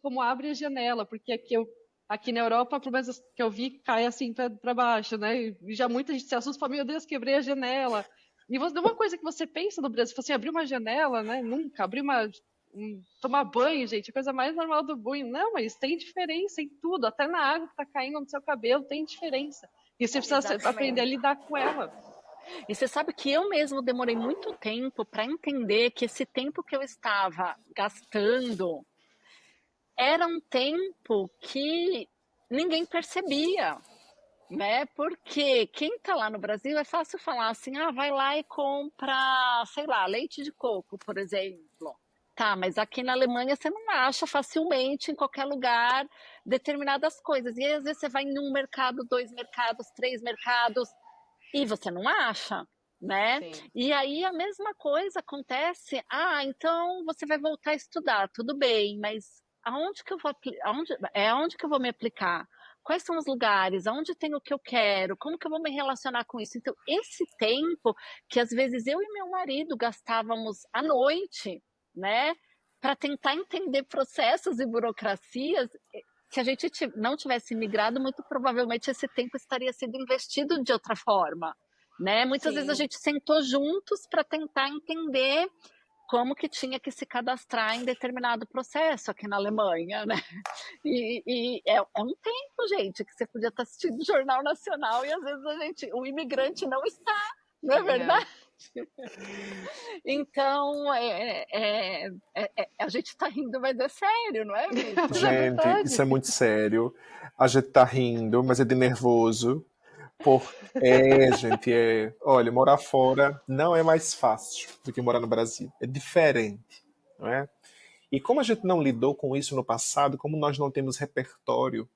como abre a janela, porque aqui na Europa, pelo menos que eu vi, cai assim para baixo, né? E já muita gente se assusta e fala, meu Deus, quebrei a janela. E você, uma coisa que você pensa no Brasil, assim, abrir uma janela, né? Nunca, tomar banho, gente, a coisa mais normal do banho. Não, mas tem diferença em tudo, até na água que tá caindo no seu cabelo, tem diferença. E você precisa aprender a Exatamente. lidar com ela. E você sabe que eu mesmo demorei muito tempo para entender que esse tempo que eu estava gastando era um tempo que ninguém percebia, né? Porque quem está lá no Brasil é fácil falar assim, ah, vai lá e compra, sei lá, leite de coco, por exemplo. Tá, mas aqui na Alemanha você não acha facilmente em qualquer lugar determinadas coisas. E aí, às vezes você vai em um mercado, dois mercados, três mercados e você não acha, né? Sim. E aí a mesma coisa acontece. Ah, então você vai voltar a estudar, tudo bem, mas aonde que eu vou aonde que eu vou me aplicar? Quais são os lugares? Aonde tem o que eu quero? Como que eu vou me relacionar com isso? Então, esse tempo que às vezes eu e meu marido gastávamos à noite, né, para tentar entender processos e burocracias, se a gente não tivesse migrado, muito provavelmente esse tempo estaria sendo investido de outra forma, né? Muitas vezes a Sim. gente sentou juntos para tentar entender como que tinha que se cadastrar em determinado processo aqui na Alemanha, né? E é um tempo, gente, que você podia estar assistindo o Jornal Nacional e às vezes o imigrante não está, não é verdade? Então, a gente está rindo, mas é sério, não é, Vitor? Mas é Gente, isso é verdade. muito sério. A gente tá rindo, mas é de nervoso. Gente, olha, morar fora não é mais fácil do que morar no Brasil. É diferente, não é? E como a gente não lidou com isso no passado, como nós não temos repertório,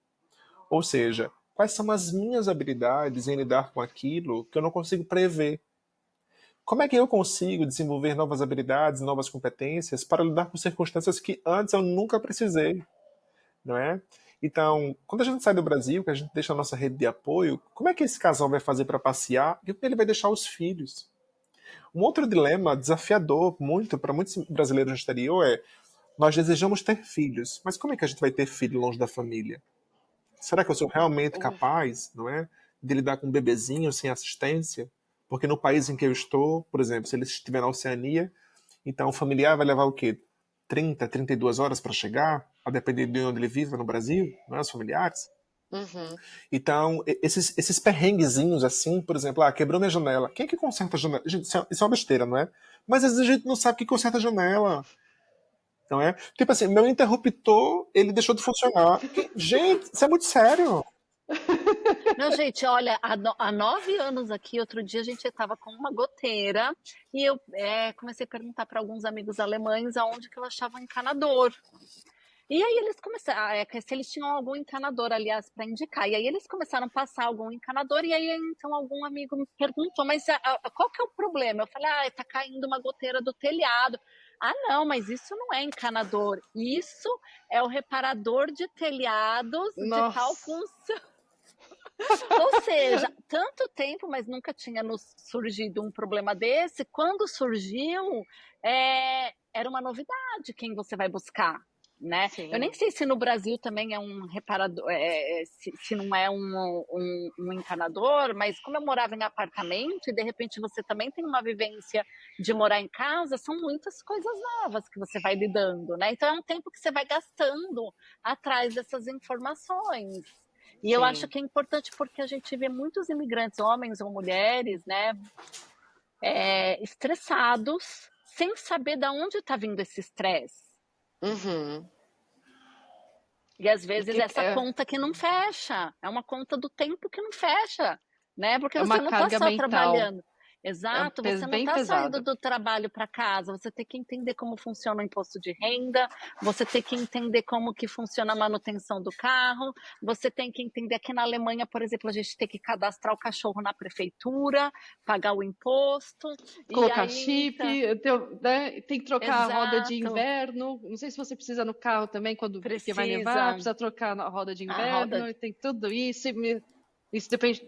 ou seja, quais são as minhas habilidades em lidar com aquilo que eu não consigo prever? Como é que eu consigo desenvolver novas habilidades, novas competências para lidar com circunstâncias que antes eu nunca precisei, não é? Então, quando a gente sai do Brasil, que a gente deixa a nossa rede de apoio, como é que esse casal vai fazer para passear e ele vai deixar os filhos? Um outro dilema desafiador muito para muitos brasileiros no exterior é: nós desejamos ter filhos, mas como é que a gente vai ter filho longe da família? Será que eu sou realmente capaz, não é, de lidar com um bebezinho sem assistência? Porque no país em que eu estou, por exemplo, se ele estiver na Oceania, então o familiar vai levar o quê? 32 horas para chegar, a depender de onde ele viva no Brasil, não é, os familiares? Uhum. Então, esses perrenguezinhos assim, por exemplo, quebrou minha janela. Quem é que conserta a janela? Gente, isso é uma besteira, não é? Mas às vezes a gente não sabe o que conserta a janela. Não é? Tipo assim, meu interruptor, ele deixou de funcionar. Gente, isso é muito sério. Não, gente, olha, há 9 anos aqui, outro dia a gente estava com uma goteira e eu comecei a perguntar para alguns amigos alemães aonde que eu achava um encanador. E aí eles começaram, se eles tinham algum encanador, aliás, para indicar. E aí eles começaram a passar algum encanador, e aí então algum amigo me perguntou, mas qual que é o problema? Eu falei, tá caindo uma goteira do telhado. Ah, não, mas isso não é encanador, isso é o reparador de telhados de tal Nossa. função. Ou seja, tanto tempo, mas nunca tinha nos surgido um problema desse. Quando surgiu, era uma novidade quem você vai buscar. né? Sim. Eu nem sei se no Brasil também é um reparador, se não é um encanador, mas como eu morava em apartamento e de repente você também tem uma vivência de morar em casa, são muitas coisas novas que você vai lidando, né? Então é um tempo que você vai gastando atrás dessas informações. E eu acho Sim. que é importante porque a gente vê muitos imigrantes, homens ou mulheres, né, estressados, sem saber de onde está vindo esse estresse. Uhum. E às E vezes que essa conta que não fecha, é uma conta do tempo que não fecha, né? Porque é você uma não está carga só mental trabalhando. Exato, você não bem está saindo pesada. do trabalho para casa, você tem que entender como funciona o imposto de renda, você tem que entender como que funciona a manutenção do carro, você tem que entender aqui na Alemanha, por exemplo, a gente tem que cadastrar o cachorro na prefeitura, pagar o imposto, e Colocar aí chip, então, né, tem que trocar a roda de exato, inverno. Não sei se você precisa no carro também, porque vai nevar, precisa precisa trocar a roda de a roda. inverno, e tem tudo isso. Isso depende,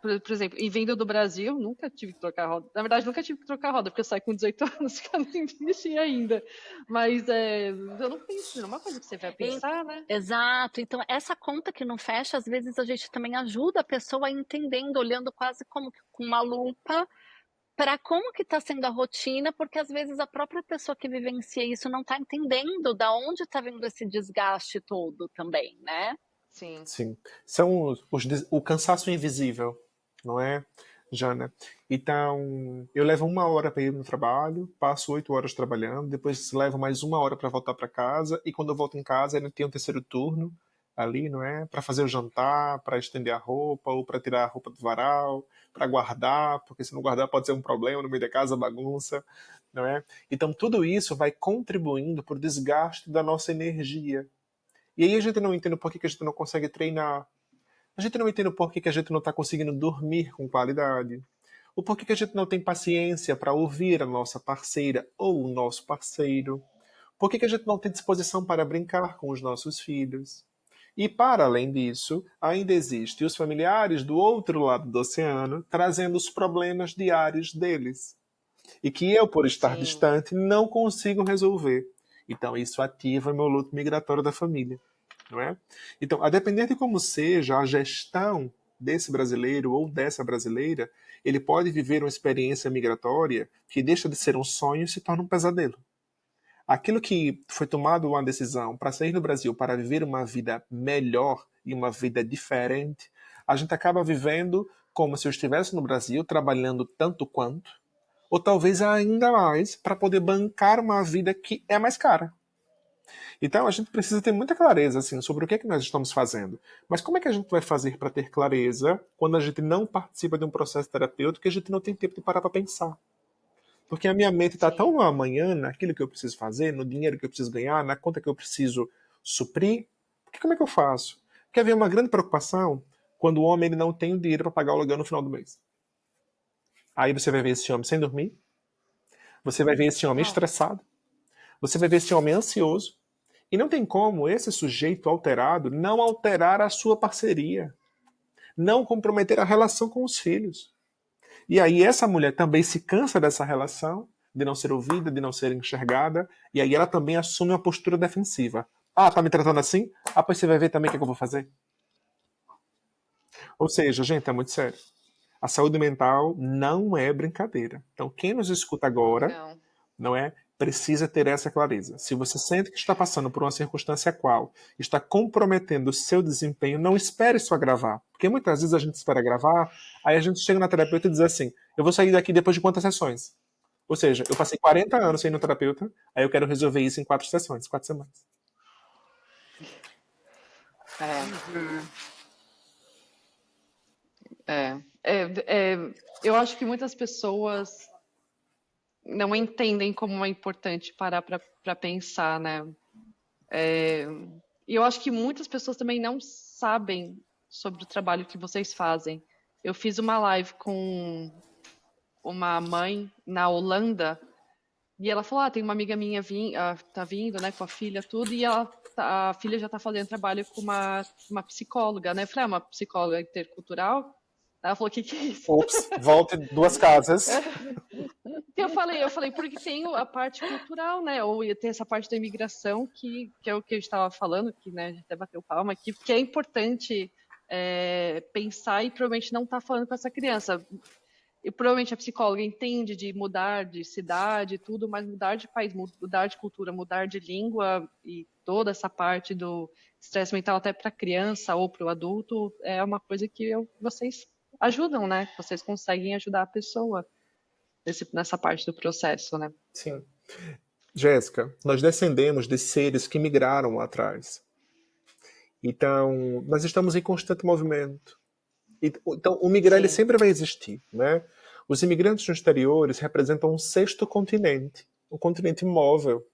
por exemplo, e vindo do Brasil, nunca tive que trocar a roda. Na verdade, nunca tive que trocar a roda, porque eu saí com 18 anos que eu nem mexi ainda. Mas eu não penso, não é uma coisa que você vai pensar, né? Exato. Então, essa conta que não fecha, às vezes a gente também ajuda a pessoa entendendo, olhando quase como que com uma lupa para como que está sendo a rotina, porque às vezes a própria pessoa que vivencia isso não está entendendo da onde está vindo esse desgaste todo também, né? Sim. Sim. São o cansaço invisível, não é, Jana? Então, eu levo 1 hora para ir no trabalho, passo 8 horas trabalhando, depois levo mais 1 hora para voltar para casa, e quando eu volto em casa, ainda tem um terceiro turno ali, não é? Para fazer o jantar, para estender a roupa, ou para tirar a roupa do varal, para guardar, porque se não guardar pode ser um problema no meio da casa, bagunça, não é? Então, tudo isso vai contribuindo para o desgaste da nossa energia. E aí a gente não entende por que a gente não consegue treinar. A gente não entende por que a gente não está conseguindo dormir com qualidade. O porquê que a gente não tem paciência para ouvir a nossa parceira ou o nosso parceiro. Por que a gente não tem disposição para brincar com os nossos filhos. E, para além disso, ainda existem os familiares do outro lado do oceano trazendo os problemas diários deles. E que eu, por estar Sim. distante, não consigo resolver. Então, isso ativa meu luto migratório da família. Não é? Então, a depender de como seja a gestão desse brasileiro ou dessa brasileira, ele pode viver uma experiência migratória que deixa de ser um sonho e se torna um pesadelo. Aquilo que foi tomado uma decisão para sair do Brasil para viver uma vida melhor e uma vida diferente, a gente acaba vivendo como se eu estivesse no Brasil trabalhando tanto quanto, ou talvez ainda mais, para poder bancar uma vida que é mais cara. Então a gente precisa ter muita clareza assim, sobre o que é que nós estamos fazendo. Mas como é que a gente vai fazer para ter clareza quando a gente não participa de um processo terapêutico e a gente não tem tempo de parar para pensar? Porque a minha mente está tão Sim. no amanhã, naquilo que eu preciso fazer, no dinheiro que eu preciso ganhar, na conta que eu preciso suprir. Porque como é que eu faço? Porque havia uma grande preocupação quando o homem ele não tem o dinheiro para pagar o aluguel no final do mês. Aí você vai ver esse homem sem dormir, você vai ver esse homem Não. estressado, você vai ver esse homem ansioso, e não tem como esse sujeito alterado não alterar a sua parceria, não comprometer a relação com os filhos. E aí essa mulher também se cansa dessa relação, de não ser ouvida, de não ser enxergada, e aí ela também assume uma postura defensiva. Ah, tá me tratando assim? Ah, pois você vai ver também o que, é que eu vou fazer. Ou seja, gente, é muito sério. A saúde mental não é brincadeira. Então, quem nos escuta agora, Não. não é? Precisa ter essa clareza. Se você sente que está passando por uma circunstância qual está comprometendo o seu desempenho, não espere só gravar. Porque muitas vezes a gente espera gravar, aí a gente chega na terapeuta e diz assim: eu vou sair daqui depois de quantas sessões? Ou seja, eu passei 40 anos sem ir no terapeuta, aí eu quero resolver isso em 4 sessões, 4 semanas. É. É, eu acho que muitas pessoas não entendem como é importante parar para pensar, né? E eu acho que muitas pessoas também não sabem sobre o trabalho que vocês fazem. Eu fiz uma live com uma mãe na Holanda e ela falou: tem uma amiga minha tá vindo, né, com a filha, tudo, e a filha já tá fazendo trabalho com uma psicóloga, né? Eu falei: uma psicóloga intercultural? Ela falou, que é isso? Ops, volte 2 casas. Eu falei, porque tem a parte cultural, né? Ou tem essa parte da imigração, que é o que a gente estava falando, que, né, a gente até bateu palma aqui, que é importante pensar e provavelmente não tá falando com essa criança. E provavelmente a psicóloga entende de mudar de cidade e tudo, mas mudar de país, mudar de cultura, mudar de língua e toda essa parte do estresse mental até para a criança ou para o adulto é uma coisa que vocês ajudam, né? Vocês conseguem ajudar a pessoa nessa parte do processo, né? Sim. Jéssica, nós descendemos de seres que migraram lá atrás. Então, nós estamos em constante movimento. Então, o migrar ele Sim. sempre vai existir, né? Os imigrantes no exterior eles representam um sexto continente, um continente móvel.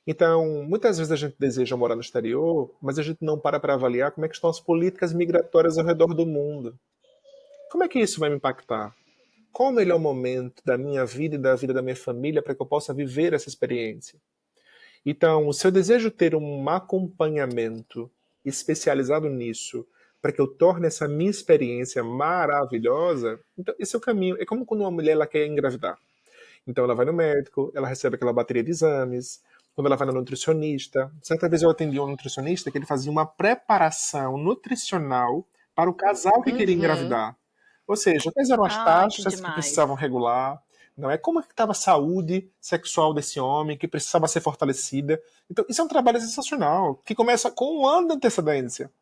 Então, muitas vezes a gente deseja morar no exterior, mas a gente não para avaliar como é que estão as políticas migratórias ao redor do mundo. Como é que isso vai me impactar? Qual o melhor momento da minha vida e da vida da minha família para que eu possa viver essa experiência? Então, se eu desejo ter um acompanhamento especializado nisso, para que eu torne essa minha experiência maravilhosa, então esse é o caminho. É como quando uma mulher ela quer engravidar. Então ela vai no médico, ela recebe aquela bateria de exames, quando ela vai no nutricionista. Certa vez eu atendi um nutricionista que ele fazia uma preparação nutricional para o casal que queria engravidar. Ou seja, quais eram as Ai, que taxas que demais. precisavam regular, não é? Como é que estava a saúde sexual desse homem, que precisava ser fortalecida. Então, isso é um trabalho sensacional, que começa com um ano de antecedência.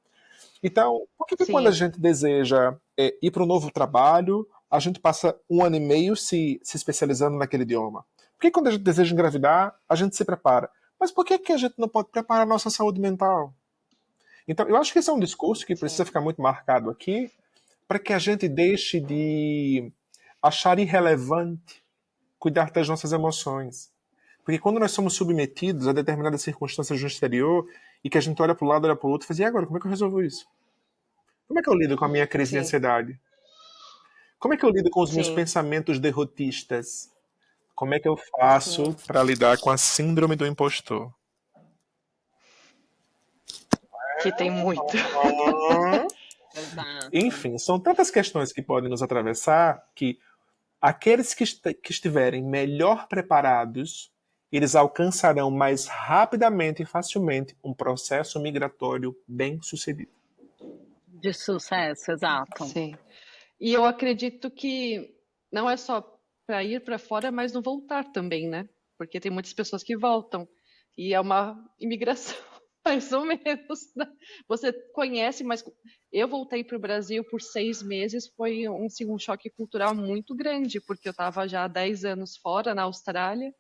Então, por que quando a Sim, gente deseja ir para um novo trabalho, a gente passa 1 ano e meio se especializando naquele idioma? Por que quando a gente deseja engravidar, a gente se prepara? Mas por que a gente não pode preparar a nossa saúde mental? Então, eu acho que esse é um discurso que precisa sim, ficar muito marcado aqui, para que a gente deixe de achar irrelevante cuidar das nossas emoções. Porque quando nós somos submetidos a determinadas circunstâncias no exterior e que a gente olha para o lado, olha para o outro e faz, e agora, como é que eu resolvo isso? Como é que eu lido com a minha crise de sim, ansiedade? Como é que eu lido com os meus sim, pensamentos derrotistas? Como é que eu faço sim. para lidar com a síndrome do impostor? Que tem muito. Exato. Enfim, são tantas questões que podem nos atravessar que aqueles que estiverem melhor preparados, eles alcançarão mais rapidamente e facilmente um processo migratório bem sucedido. De sucesso, exato. Sim. E eu acredito que não é só para ir para fora, mas não voltar também, né? Porque tem muitas pessoas que voltam e é uma imigração, mais ou menos, né? Você conhece, mas eu voltei para o Brasil por 6 meses, foi um choque cultural muito grande, porque eu estava já há 10 anos fora, na Austrália,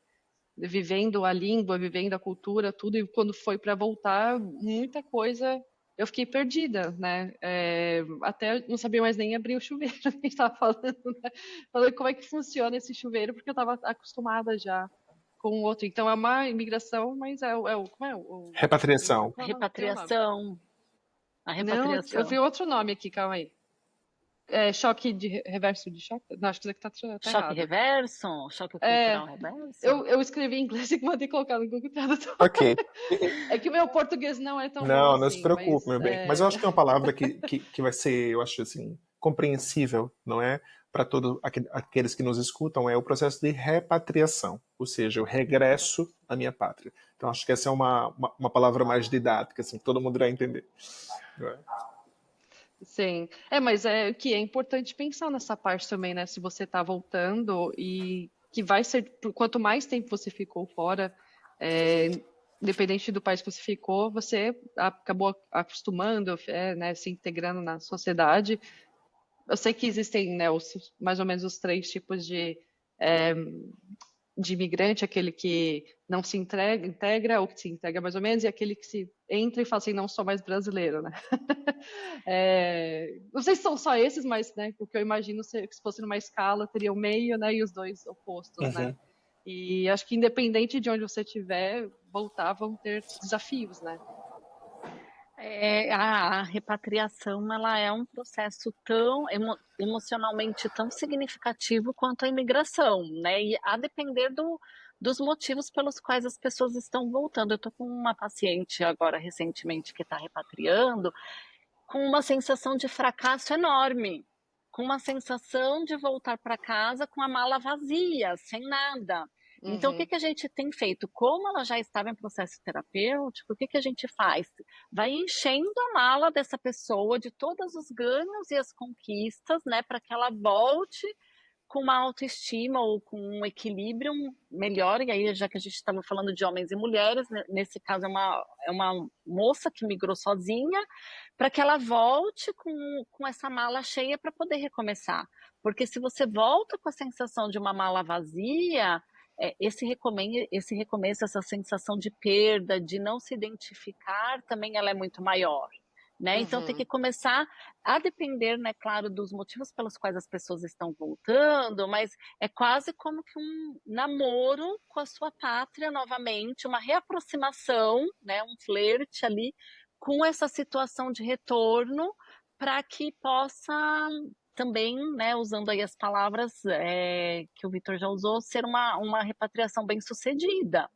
vivendo a língua, vivendo a cultura, tudo, e quando foi para voltar, muita coisa eu fiquei perdida, né? Até não sabia mais nem abrir o chuveiro, a gente estava falando, né? Falando como é que funciona esse chuveiro, porque eu estava acostumada já com o outro. Então é uma imigração, mas como é Repatriação. qual tem um nome? Repatriação. A Não, eu repatriação. vi outro nome aqui, calma aí. Choque de reverso de choque? Não, acho que isso aqui tá Choque errado. reverso? Choque É, cultural reverso? eu escrevi em inglês e mandei colocar no Google Tradutor. Ok. É que o meu português não é tão bom Não se assim, preocupe, mas meu bem. Mas eu acho que é uma palavra que vai ser, eu acho assim, compreensível, não é? Para todos aqueles que nos escutam, é o processo de repatriação, ou seja, o regresso à minha pátria. Então acho que essa é uma palavra mais didática, assim, que todo mundo irá entender. Não é? sim. Mas é que é importante pensar nessa parte também, né? Se você está voltando e que vai ser, quanto mais tempo você ficou fora, é, independente do país que você ficou, você acabou acostumando, né, se integrando na sociedade. Eu sei que existem, né, mais ou menos os 3 tipos é, de imigrante, aquele que não se integra, ou que se integra mais ou menos, e aquele que se entra e fala assim, não sou mais brasileiro, né? Não sei se são só esses, mas, né, o que eu imagino que se fosse numa escala, teria o meio, né, e os dois opostos, né? Uhum. E acho que independente de onde você estiver, voltar vão ter desafios, né? A repatriação ela é um processo tão emocionalmente tão significativo quanto a imigração, né? E a depender dos motivos pelos quais as pessoas estão voltando. Eu estou com uma paciente agora recentemente que está repatriando com uma sensação de fracasso enorme, com uma sensação de voltar para casa com a mala vazia, sem nada. Então, o que Uhum. que a gente tem feito? Como ela já estava em processo terapêutico, o que que a gente faz? Vai enchendo a mala dessa pessoa de todos os ganhos e as conquistas, né, para que ela volte com uma autoestima ou com um equilíbrio melhor. E aí, já que a gente estava falando de homens e mulheres, nesse caso é uma moça que migrou sozinha, para que ela volte com essa mala cheia para poder recomeçar. Porque se você volta com a sensação de uma mala vazia, esse recomeço, essa sensação de perda, de não se identificar, também ela é muito maior. Né? Então tem que Uhum. começar a depender, né, claro, dos motivos pelos quais as pessoas estão voltando, mas é quase como que um namoro com a sua pátria novamente, uma reaproximação, né, um flerte ali com essa situação de retorno, para que possa também, né, usando aí as palavras que o Vitor já usou, ser uma repatriação bem sucedida.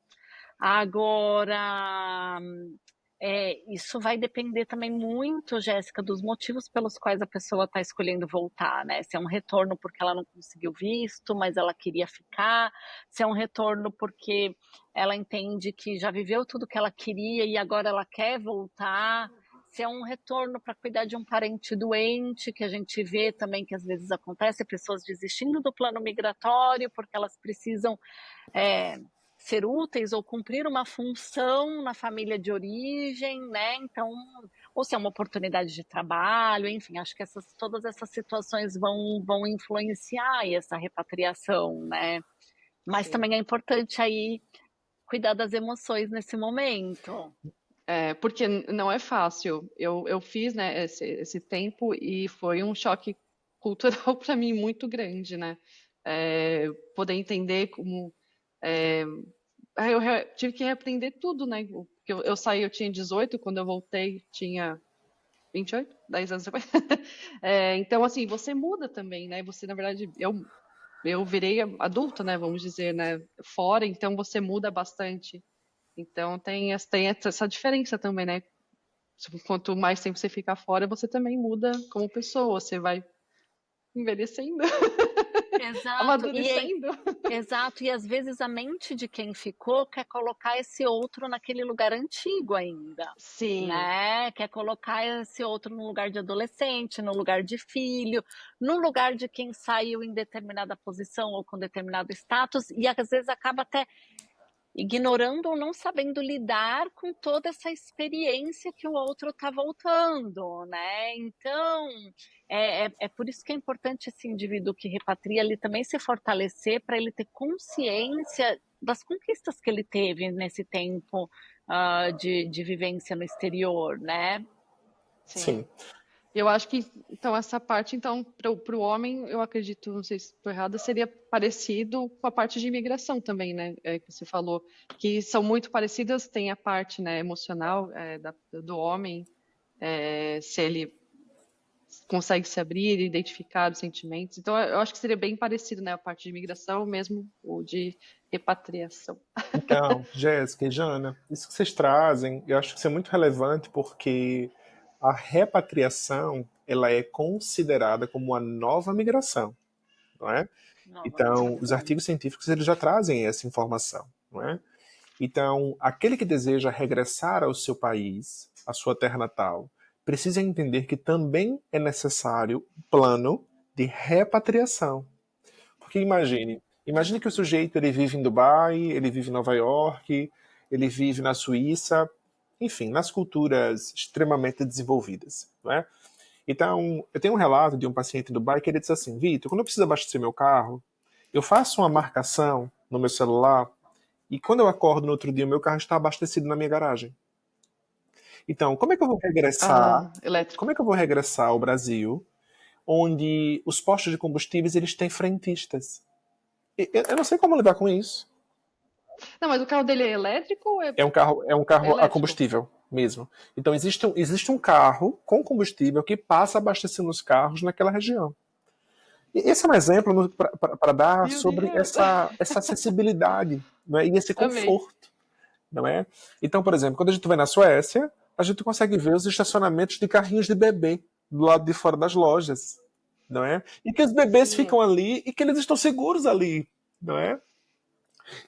Agora, isso vai depender também muito, Jéssica, dos motivos pelos quais a pessoa está escolhendo voltar, né? Se é um retorno porque ela não conseguiu visto, mas ela queria ficar, se é um retorno porque ela entende que já viveu tudo que ela queria e agora ela quer voltar, se é um retorno para cuidar de um parente doente, que a gente vê também que às vezes acontece, pessoas desistindo do plano migratório porque elas precisam ser úteis ou cumprir uma função na família de origem, né? Então, ou se é uma oportunidade de trabalho, enfim, acho que todas essas situações vão influenciar essa repatriação, né? Mas Sim. também é importante aí cuidar das emoções nesse momento. Porque não é fácil. Eu fiz, né, esse tempo e foi um choque cultural para mim muito grande, né? Poder entender como. Eu tive que reaprender tudo, né? Porque eu saí, eu tinha 18, quando eu voltei, tinha 28, 10 anos depois. Então, assim, você muda também, né? Você, na verdade, eu virei adulta, né? Vamos dizer, né? Fora, então você muda bastante. Então tem essa diferença também, né? Quanto mais tempo você fica fora, você também muda como pessoa, você vai envelhecendo, Exato, amadurecendo. exato, e às vezes a mente de quem ficou quer colocar esse outro naquele lugar antigo ainda, Sim, né? Quer colocar esse outro no lugar de adolescente, no lugar de filho, no lugar de quem saiu em determinada posição ou com determinado status, e às vezes acaba até ignorando ou não sabendo lidar com toda essa experiência que o outro está voltando, né? Então, é por isso que é importante esse indivíduo que repatria ele também se fortalecer para ele ter consciência das conquistas que ele teve nesse tempo de vivência no exterior, né? sim. Sim. Eu acho que, então, essa parte, então, para o homem, eu acredito, não sei se estou errada, seria parecido com a parte de imigração também, né? Que você falou, que são muito parecidas, tem a parte, né, emocional, do homem, se ele consegue se abrir, identificar os sentimentos. Então, eu acho que seria bem parecido, né, a parte de imigração, mesmo o de repatriação. Então, Jéssica e Jana, isso que vocês trazem, eu acho que isso é muito relevante porque a repatriação, ela é considerada como uma nova migração, não é? Nova Então, os migração. artigos científicos eles já trazem essa informação, não é? Então, aquele que deseja regressar ao seu país, à sua terra natal, precisa entender que também é necessário um plano de repatriação. Porque imagine que o sujeito ele vive em Dubai, ele vive em Nova York, ele vive na Suíça, enfim, nas culturas extremamente desenvolvidas, não é? Então, eu tenho um relato de um paciente em Dubai que ele disse assim: Vitor, quando eu preciso abastecer meu carro, eu faço uma marcação no meu celular e quando eu acordo no outro dia, o meu carro está abastecido na minha garagem. Então, como é que eu vou regressar? Ah, elétrico. Como é que eu vou regressar ao Brasil, onde os postos de combustíveis eles têm frentistas? Eu não sei como lidar com isso. Não, mas o carro dele é elétrico ou é É um carro a elétrico? combustível mesmo. Então existe um carro com combustível que passa abastecendo os carros naquela região. E esse é um exemplo para dar Meu sobre Deus! essa acessibilidade, não é? E esse Amei. conforto. Não é? Então, por exemplo, quando a gente vai na Suécia, a gente consegue ver os estacionamentos de carrinhos de bebê do lado de fora das lojas. não é? E que os bebês Sim. ficam ali e que eles estão seguros ali, não é?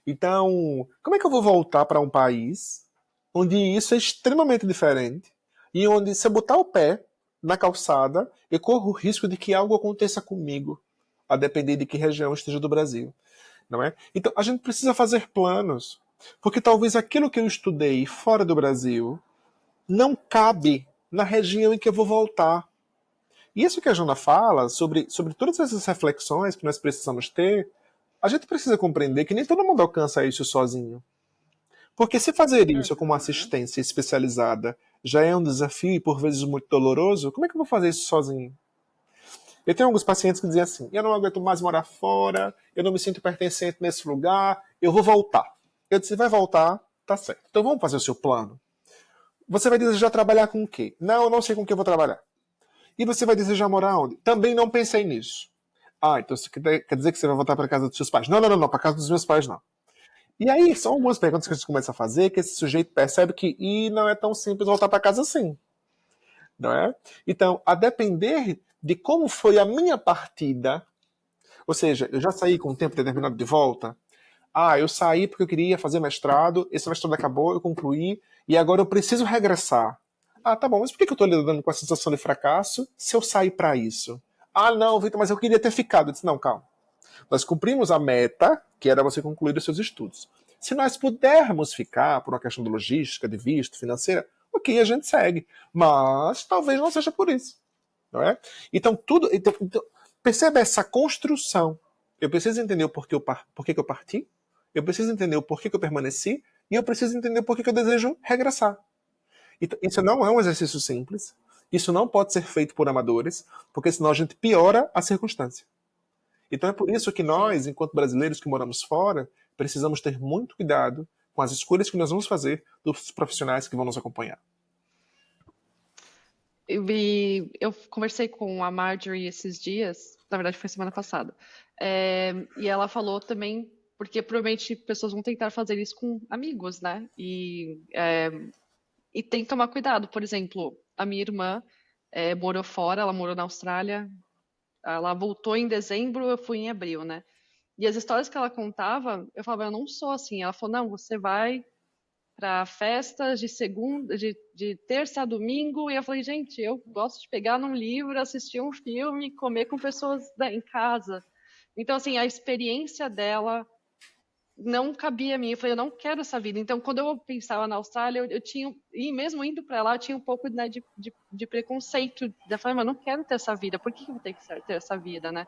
Então, como é que eu vou voltar para um país onde isso é extremamente diferente e onde, se eu botar o pé na calçada, eu corro o risco de que algo aconteça comigo, a depender de que região esteja do Brasil, não é? Então, a gente precisa fazer planos, porque talvez aquilo que eu estudei fora do Brasil não cabe na região em que eu vou voltar. E isso que a Jana fala sobre todas essas reflexões que nós precisamos ter, a gente precisa compreender que nem todo mundo alcança isso sozinho. Porque se fazer isso com uma Uhum. assistência especializada já é um desafio e por vezes muito doloroso, como é que eu vou fazer isso sozinho? Eu tenho alguns pacientes que dizem assim: eu não aguento mais morar fora, eu não me sinto pertencente nesse lugar, eu vou voltar. Eu disse: vai voltar, tá certo. Então vamos fazer o seu plano. Você vai desejar trabalhar com o quê? Não, eu não sei com o que eu vou trabalhar. E você vai desejar morar onde? Também não pensei nisso. Ah, então isso quer dizer que você vai voltar para casa dos seus pais? Não, não, não, não, para casa dos meus pais não. E aí são algumas perguntas que a gente começa a fazer que esse sujeito percebe que não é tão simples voltar para casa assim, não é? Então, a depender de como foi a minha partida, ou seja, eu já saí com um tempo determinado de volta. Ah, eu saí porque eu queria fazer mestrado, esse mestrado acabou, eu concluí, e agora eu preciso regressar. Ah, tá bom, mas por que eu estou lidando com a sensação de fracasso se eu sair para isso? Ah, não, Vitor, mas eu queria ter ficado. Eu disse: não, calma. Nós cumprimos a meta, que era você concluir os seus estudos. Se nós pudermos ficar por uma questão de logística, de visto, financeira, ok, a gente segue. Mas talvez não seja por isso. Não é? Então, percebe essa construção. Eu preciso entender o porquê que eu parti, eu preciso entender o porquê que eu permaneci, e eu preciso entender o porquê que eu desejo regressar. Então, isso não é um exercício simples, isso não pode ser feito por amadores, porque senão a gente piora a circunstância. Então é por isso que Sim. nós, enquanto brasileiros que moramos fora, precisamos ter muito cuidado com as escolhas que nós vamos fazer dos profissionais que vão nos acompanhar. Eu conversei com a Marjorie esses dias, na verdade foi semana passada, e ela falou também, porque provavelmente pessoas vão tentar fazer isso com amigos, né? E tem que tomar cuidado. Por exemplo, a minha irmã morou fora, ela morou na Austrália, ela voltou em dezembro, eu fui em abril, né? E as histórias que ela contava, eu falava: eu não sou assim. Ela falou: não, você vai para festas de segunda, de terça a domingo. E eu falei: gente, eu gosto de pegar num livro, assistir um filme, comer com pessoas em casa. Então, assim, a experiência dela não cabia a mim. Eu falei: eu não quero essa vida. Então, quando eu pensava na Austrália, eu tinha, e mesmo indo para lá, eu tinha um pouco, né, de preconceito. Eu falei: mas eu não quero ter essa vida. Por que eu vou ter que ter essa vida, né?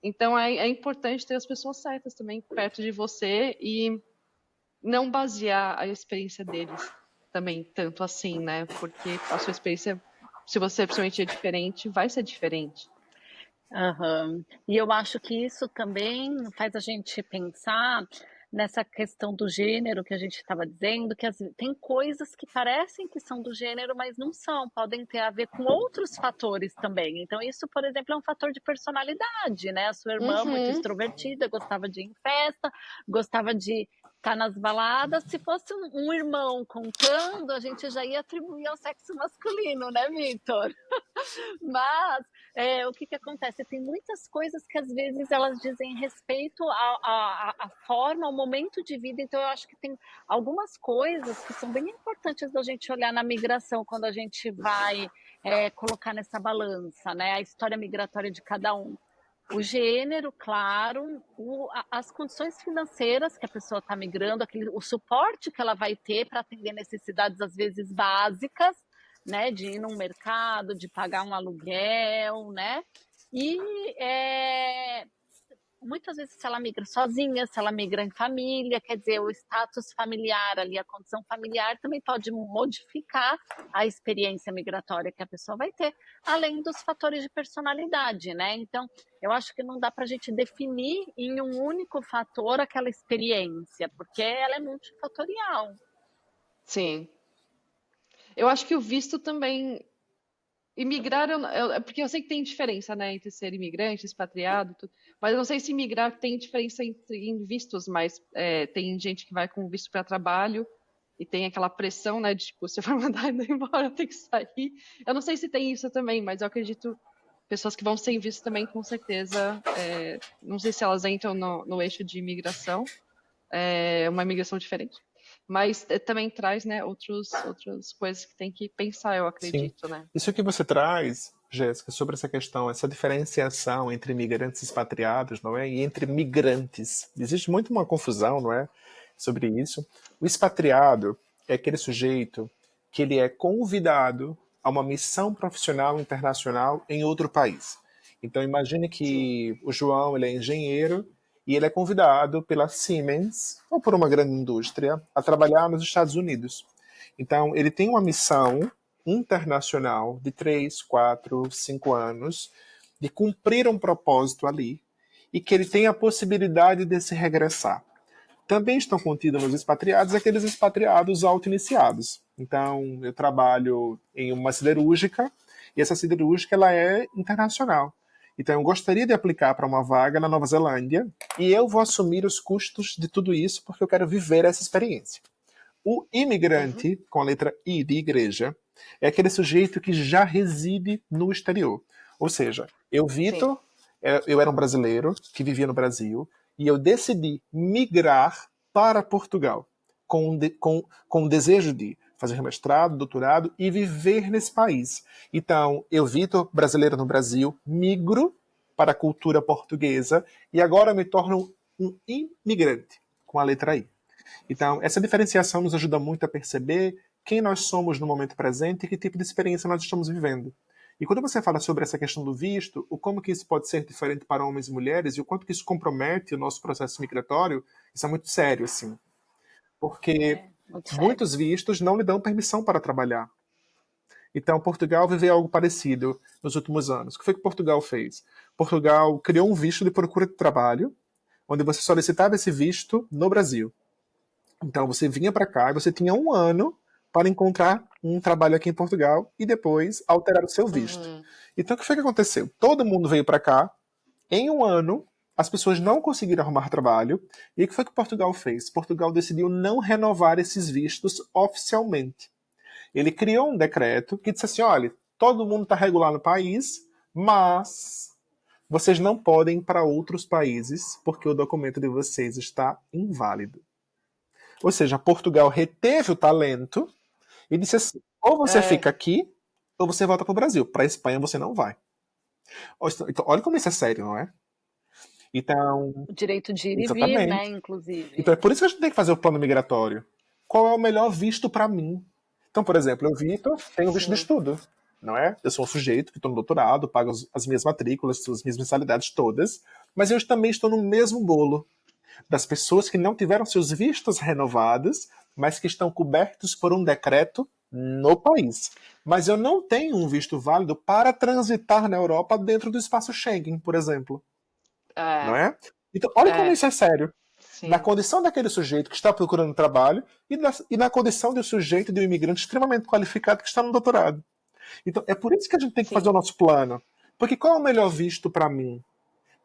Então, é importante ter as pessoas certas também perto de você e não basear a experiência deles também tanto assim, né? Porque a sua experiência, se você principalmente é diferente, vai ser diferente. Aham. E eu acho que isso também faz a gente pensar nessa questão do gênero que a gente estava dizendo, que tem coisas que parecem que são do gênero, mas não são, podem ter a ver com outros fatores também. Então, isso, por exemplo, é um fator de personalidade, né? A sua irmã, muito Uhum. extrovertida, gostava de ir em festa, gostava de estar nas baladas. Se fosse um irmão contando, a gente já ia atribuir ao sexo masculino, né, Vitor? Mas o que que acontece? Tem muitas coisas que às vezes elas dizem respeito à forma, ao momento de vida. Então eu acho que tem algumas coisas que são bem importantes da gente olhar na migração quando a gente vai colocar nessa balança, né? A história migratória de cada um. O gênero, claro, as condições financeiras que a pessoa está migrando, o suporte que ela vai ter para atender necessidades, às vezes, básicas, né? De ir num mercado, de pagar um aluguel, né? E muitas vezes, se ela migra sozinha, se ela migra em família, quer dizer, o status familiar ali, a condição familiar também pode modificar a experiência migratória que a pessoa vai ter, além dos fatores de personalidade, né? Então, eu acho que não dá para a gente definir em um único fator aquela experiência, porque ela é multifatorial. Sim. Eu acho que o visto também. Imigrar, porque eu sei que tem diferença, né, entre ser imigrante, expatriado, tudo, mas eu não sei se imigrar tem diferença em vistos, mas tem gente que vai com visto para trabalho e tem aquela pressão, né, de tipo, você vai mandar ele embora, tem que sair. Eu não sei se tem isso também, mas eu acredito. pessoas que vão sem visto também, com certeza, não sei se elas entram no eixo de imigração, uma imigração diferente, mas também traz, né, outras coisas que tem que pensar, eu Sim. acredito, né? Isso que você traz, Jéssica, sobre essa questão, essa diferenciação entre imigrantes expatriados, não é? E entre migrantes. Existe muito uma confusão, não é? Sobre isso. O expatriado é aquele sujeito que ele é convidado a uma missão profissional internacional em outro país. Então imagine Sim. que o João, ele é engenheiro e ele é convidado pela Siemens ou por uma grande indústria a trabalhar nos Estados Unidos. Então ele tem uma missão internacional de 3, 4, 5 anos, de cumprir um propósito ali, e que ele tem a possibilidade de se regressar. Também estão contidos nos expatriados aqueles expatriados auto-iniciados. Então, eu trabalho em uma siderúrgica, e essa siderúrgica ela é internacional. Então, eu gostaria de aplicar para uma vaga na Nova Zelândia, e eu vou assumir os custos de tudo isso, porque eu quero viver essa experiência. O imigrante, com a letra I de igreja, é aquele sujeito que já reside no exterior. Ou seja, eu, Vitor, eu era um brasileiro que vivia no Brasil e eu decidi migrar para Portugal com o desejo de fazer mestrado, doutorado e viver nesse país. Então, eu, Vitor, brasileiro no Brasil, migro para a cultura portuguesa e agora me torno um imigrante, com a letra I. Então, essa diferenciação nos ajuda muito a perceber quem nós somos no momento presente e que tipo de experiência nós estamos vivendo. E quando você fala sobre essa questão do visto, o como que isso pode ser diferente para homens e mulheres e o quanto que isso compromete o nosso processo migratório, isso é muito sério, assim. Porque Muito sério. muitos vistos não lhe dão permissão para trabalhar. Então, Portugal viveu algo parecido nos últimos anos. O que foi que Portugal fez? Portugal criou um visto de procura de trabalho, onde você solicitava esse visto no Brasil. Então você vinha para cá e você tinha um ano para encontrar um trabalho aqui em Portugal e depois alterar o seu visto. Então o que foi que aconteceu? Todo mundo veio para cá, em um ano as pessoas não conseguiram arrumar trabalho, e o que foi que Portugal fez? Portugal decidiu não renovar esses vistos oficialmente. Ele criou um decreto que disse assim, olha, todo mundo está regular no país, mas vocês não podem ir para outros países porque o documento de vocês está inválido. Ou seja, Portugal reteve o talento e disse assim: ou você fica aqui, ou você volta para o Brasil. Para a Espanha você não vai. Então, olha como isso é sério, não é? Então, O direito de ir e vir, né, exatamente. inclusive. Então é por isso que a gente tem que fazer o plano migratório. Qual é o melhor visto para mim? Então, por exemplo, eu, Vitor, tenho visto de estudo, não é? Eu sou um sujeito que estou no doutorado, pago as minhas matrículas, as minhas mensalidades todas, mas eu também estou no mesmo bolo das pessoas que não tiveram seus vistos renovados, mas que estão cobertos por um decreto no país. Mas eu não tenho um visto válido para transitar na Europa dentro do espaço Schengen, por exemplo. Não é? Então, olha como isso é sério. Sim. Na condição daquele sujeito que está procurando trabalho e na condição de um sujeito, de um imigrante extremamente qualificado que está no doutorado. Então, é por isso que a gente tem que fazer o nosso plano. Porque qual é o melhor visto para mim?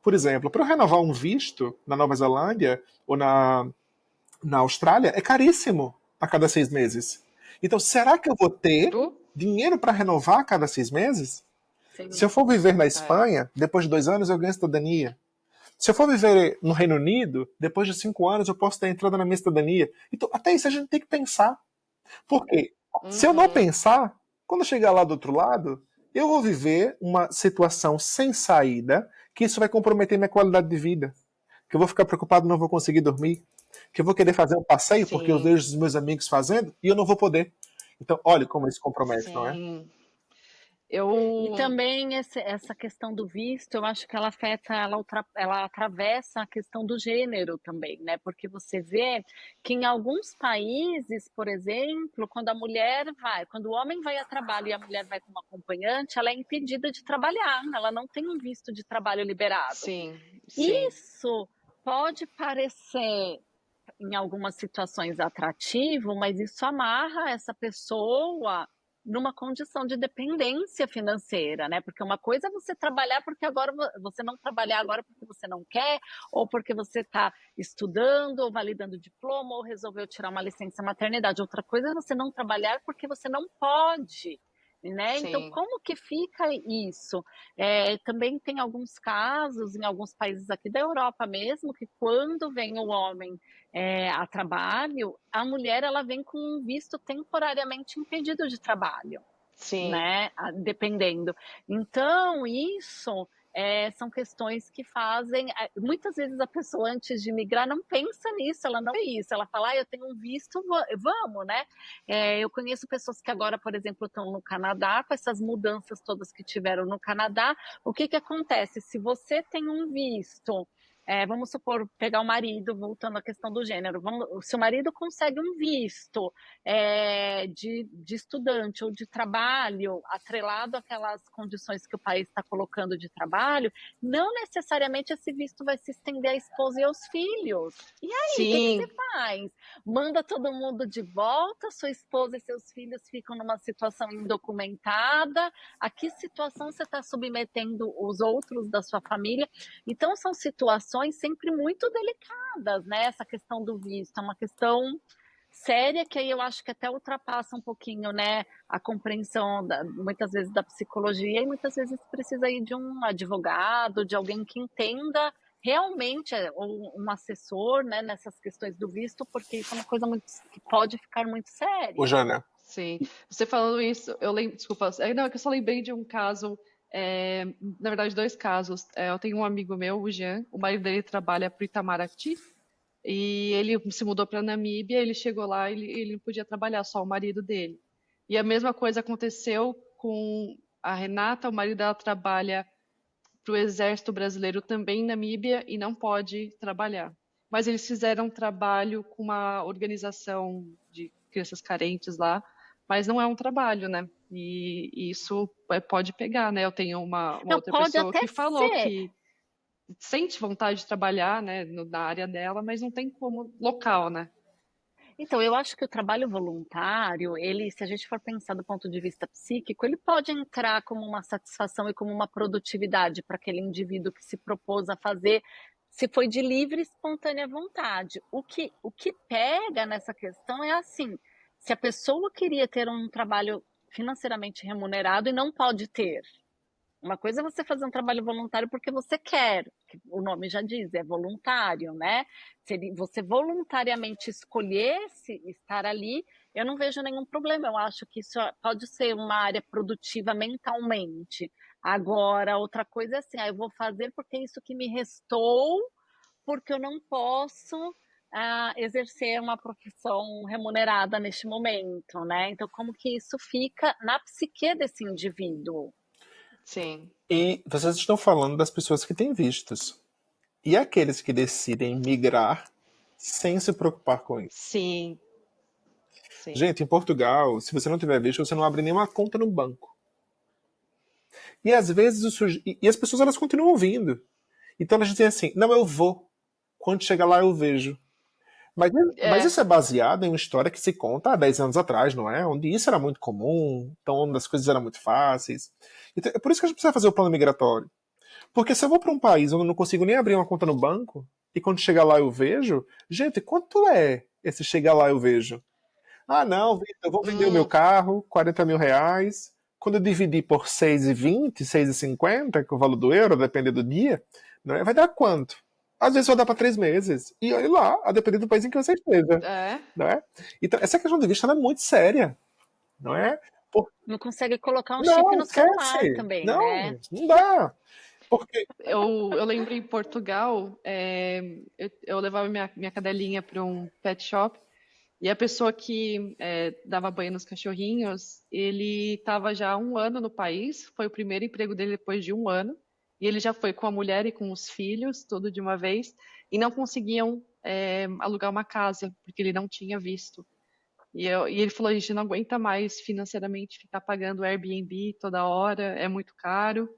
Por exemplo, para eu renovar um visto na Nova Zelândia ou na Austrália, é caríssimo a cada 6 meses. Então, será que eu vou ter dinheiro para renovar a cada 6 meses? Sim. Se eu for viver na Espanha, depois de 2 anos eu ganho cidadania. Se eu for viver no Reino Unido, depois de 5 anos eu posso ter entrada na minha cidadania. Então, até isso a gente tem que pensar. Porque se eu não pensar, quando eu chegar lá do outro lado, eu vou viver uma situação sem saída, que isso vai comprometer minha qualidade de vida. Que eu vou ficar preocupado, não vou conseguir dormir. Que eu vou querer fazer um passeio porque eu vejo os meus amigos fazendo e eu não vou poder. Então, olha como isso compromete, não é? E também essa questão do visto, eu acho que ela afeta, ela atravessa a questão do gênero também, né? Porque você vê que em alguns países, por exemplo, quando o homem vai a trabalho e a mulher vai com uma acompanhante, ela é impedida de trabalhar, ela não tem um visto de trabalho liberado. Sim. Isso pode parecer em algumas situações atrativo, mas isso amarra essa pessoa numa condição de dependência financeira, né? Porque uma coisa é você trabalhar porque agora você não trabalhar agora porque você não quer, ou porque você está estudando, ou validando diploma, ou resolveu tirar uma licença maternidade. Outra coisa é você não trabalhar porque você não pode né? Então, Sim, como que fica isso? Também tem alguns casos, em alguns países aqui da Europa mesmo, que quando vem o homem a trabalho, a mulher ela vem com um visto temporariamente impedido de trabalho, sim, né? Dependendo. Então, isso são questões que fazem. Muitas vezes a pessoa, antes de migrar, não pensa nisso, ela não vê isso. Ela fala, eu tenho um visto, vamos, né? Eu conheço pessoas que agora, por exemplo, estão no Canadá, com essas mudanças todas que tiveram no Canadá. O que que acontece? Se você tem um visto. Vamos supor, pegar o marido, voltando à questão do gênero. Se o marido consegue um visto de estudante ou de trabalho, atrelado àquelas condições que o país está colocando de trabalho, não necessariamente esse visto vai se estender à esposa e aos filhos. E aí, o que que você sim. faz? Manda todo mundo de volta, sua esposa e seus filhos ficam numa situação indocumentada. A que situação você está submetendo os outros da sua família? Então, são situações sempre muito delicadas, né? Essa questão do visto é uma questão séria que aí eu acho que até ultrapassa um pouquinho, né, a compreensão muitas vezes da psicologia e muitas vezes precisa ir de um advogado, de alguém que entenda realmente, ou um assessor, né, nessas questões do visto, porque isso é uma coisa muito, que pode ficar muito Ô, séria. Jana, Sim, você falando isso, eu lembro, desculpa, não, é que eu só lembrei de um caso, na verdade, dois casos. Eu tenho um amigo meu, o Jean, o marido dele trabalha para o Itamaraty, e ele se mudou para Namíbia, ele chegou lá, ele não podia trabalhar, só o marido dele. E a mesma coisa aconteceu com a Renata, o marido dela trabalha para o Exército Brasileiro também em Namíbia e não pode trabalhar. Mas eles fizeram um trabalho com uma organização de crianças carentes lá, mas não é um trabalho, né? E isso pode pegar, né? Eu tenho uma Não, outra pode pessoa até que falou ser. que sente vontade de trabalhar, né, na área dela, mas não tem como local, né? Então, eu acho que o trabalho voluntário, ele, se a gente for pensar do ponto de vista psíquico, ele pode entrar como uma satisfação e como uma produtividade para aquele indivíduo que se propôs a fazer, se foi de livre e espontânea vontade. O que pega nessa questão é assim, se a pessoa queria ter um trabalho financeiramente remunerado e não pode ter. Uma coisa é você fazer um trabalho voluntário porque você quer, que o nome já diz, é voluntário, né? Se você voluntariamente escolhesse estar ali, eu não vejo nenhum problema. Eu acho que isso pode ser uma área produtiva mentalmente. Agora, outra coisa é assim, eu vou fazer porque é isso que me restou, porque eu não posso exercer uma profissão remunerada neste momento, né? Então, como que isso fica na psique desse indivíduo? Sim, e vocês estão falando das pessoas que têm vistos. E aqueles que decidem migrar sem se preocupar com isso? sim, sim. Gente, em Portugal, se você não tiver visto, você não abre nenhuma conta no banco. E às vezes e as pessoas elas continuam vindo. Então elas dizem assim: não, eu vou. Quando chegar lá eu vejo. Mas É, isso é baseado em uma história que se conta há 10 anos atrás, não é? Onde isso era muito comum, então onde as coisas eram muito fáceis. Então, é por isso que a gente precisa fazer o plano migratório. Porque se eu vou para um país onde eu não consigo nem abrir uma conta no banco, e quando chegar lá eu vejo, gente, quanto é esse chegar lá eu vejo? Ah, não, Vitor, eu vou vender o meu hum, carro, R$ 40 mil. Quando eu dividir por 6,20, 6,50, que é o valor do euro, depender do dia, não é? Vai dar quanto? Às vezes vai dar para 3 meses. E olha lá, a depender do país em que você esteja. é. Não é? Então, essa questão de vista ela é muito séria. Não é? Por... Não consegue colocar um chip Não, no celular esquece. também, né? Não dá. Porque. Eu lembro em Portugal, eu levava minha cadelinha para um pet shop e a pessoa que dava banho nos cachorrinhos, ele estava já há um ano no país, foi o primeiro emprego dele depois de um ano, e ele já foi com a mulher e com os filhos, tudo de uma vez, e não conseguiam alugar uma casa, porque ele não tinha visto. E ele falou, a gente não aguenta mais financeiramente ficar pagando Airbnb toda hora, é muito caro.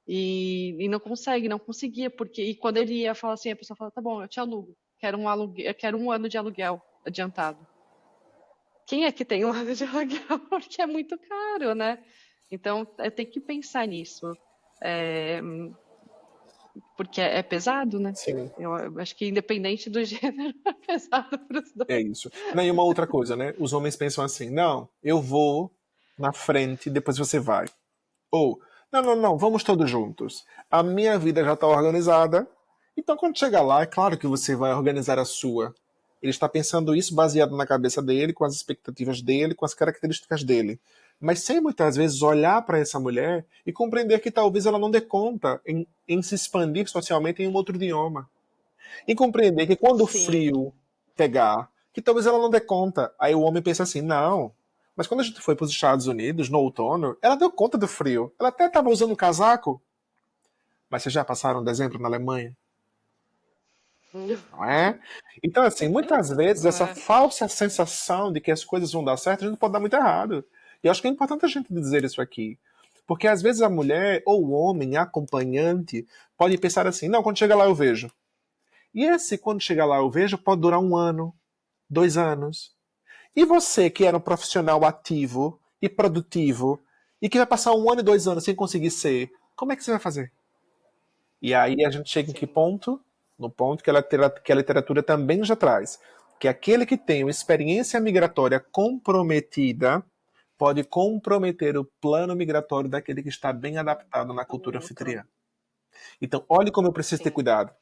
E não consegue, não conseguia, porque e quando ele ia falar assim, a pessoa fala, tá bom, eu te alugo, quero um ano de aluguel adiantado. Quem é que tem um ano de aluguel? Porque é muito caro, né? Então tem que pensar nisso, é, porque é pesado, né? Sim, Eu acho que independente do gênero, é pesado para os é dois. isso. Não, e uma outra coisa, né? Os homens pensam assim: não, eu vou na frente e depois você vai. Ou, não, não, não, vamos todos juntos. A minha vida já está organizada, então quando chegar lá, é claro que você vai organizar a sua. Ele está pensando isso baseado na cabeça dele, com as expectativas dele, com as características dele. Mas sem muitas vezes olhar para essa mulher e compreender que talvez ela não dê conta em se expandir socialmente em um outro idioma. E compreender que quando o Sim. frio pegar, que talvez ela não dê conta. Aí o homem pensa assim, não, mas quando a gente foi para os Estados Unidos, no outono, ela deu conta do frio. Ela até estava usando um casaco. Mas vocês já passaram dezembro na Alemanha? Não é? Então, assim, muitas vezes Não essa é? falsa sensação de que as coisas vão dar certo, a gente pode dar muito errado. E eu acho que é importante a gente dizer isso aqui. Porque às vezes a mulher ou o homem acompanhante pode pensar assim, não, quando chega lá eu vejo. E esse quando chega lá eu vejo pode durar 1 ano, 2 anos. E você que era um profissional ativo e produtivo e que vai passar 1 ano e 2 anos sem conseguir ser, como é que você vai fazer? E aí a gente chega em que Sim. ponto? No ponto que a literatura também já traz. Que aquele que tem uma experiência migratória comprometida pode comprometer o plano migratório daquele que está bem adaptado na O cultura outro. anfitriã. Então, olhe como eu preciso ter Sim. cuidado.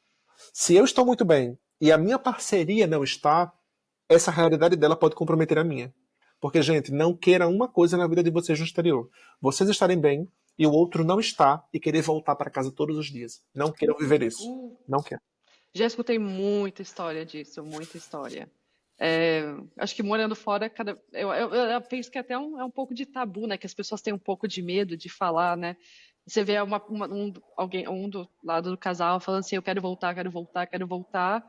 Se eu estou muito bem e a minha parceria não está, essa realidade dela pode comprometer a minha. Porque, gente, não queira uma coisa na vida de vocês no exterior. Vocês estarem bem e o outro não está e querer voltar para casa todos os dias. Não queiram viver isso. Uh, Não quero. Já escutei muita história disso, muita história. É, acho que morando fora, eu penso que até é um pouco de tabu, né? Que as pessoas têm um pouco de medo de falar, né? Você vê alguém, um do lado do casal falando assim, eu quero voltar, quero voltar, quero voltar.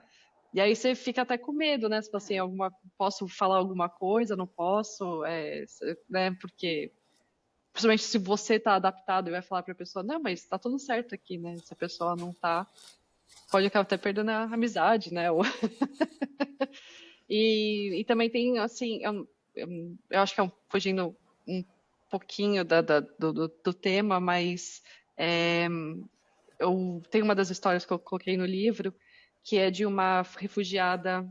E aí você fica até com medo, né? Se você assim, posso falar alguma coisa, não posso, né? Porque principalmente se você está adaptado e vai falar para a pessoa, não, mas está tudo certo aqui, né? Se a pessoa não tá, pode acabar até perdendo a amizade, né? E também tem, assim, eu acho que fugindo um pouquinho do tema, mas é, eu tenho uma das histórias que eu coloquei no livro, que é de uma refugiada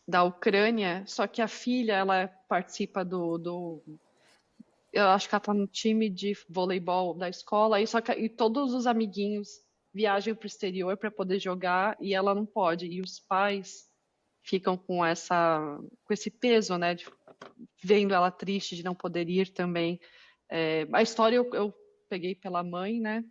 da Ucrânia, só que a filha, ela participa eu acho que ela tá no time de voleibol da escola, e todos os amiguinhos viajam para o exterior para poder jogar e ela não pode. E os pais ficam com esse peso, né, vendo ela triste de não poder ir também. A história eu peguei pela mãe, né?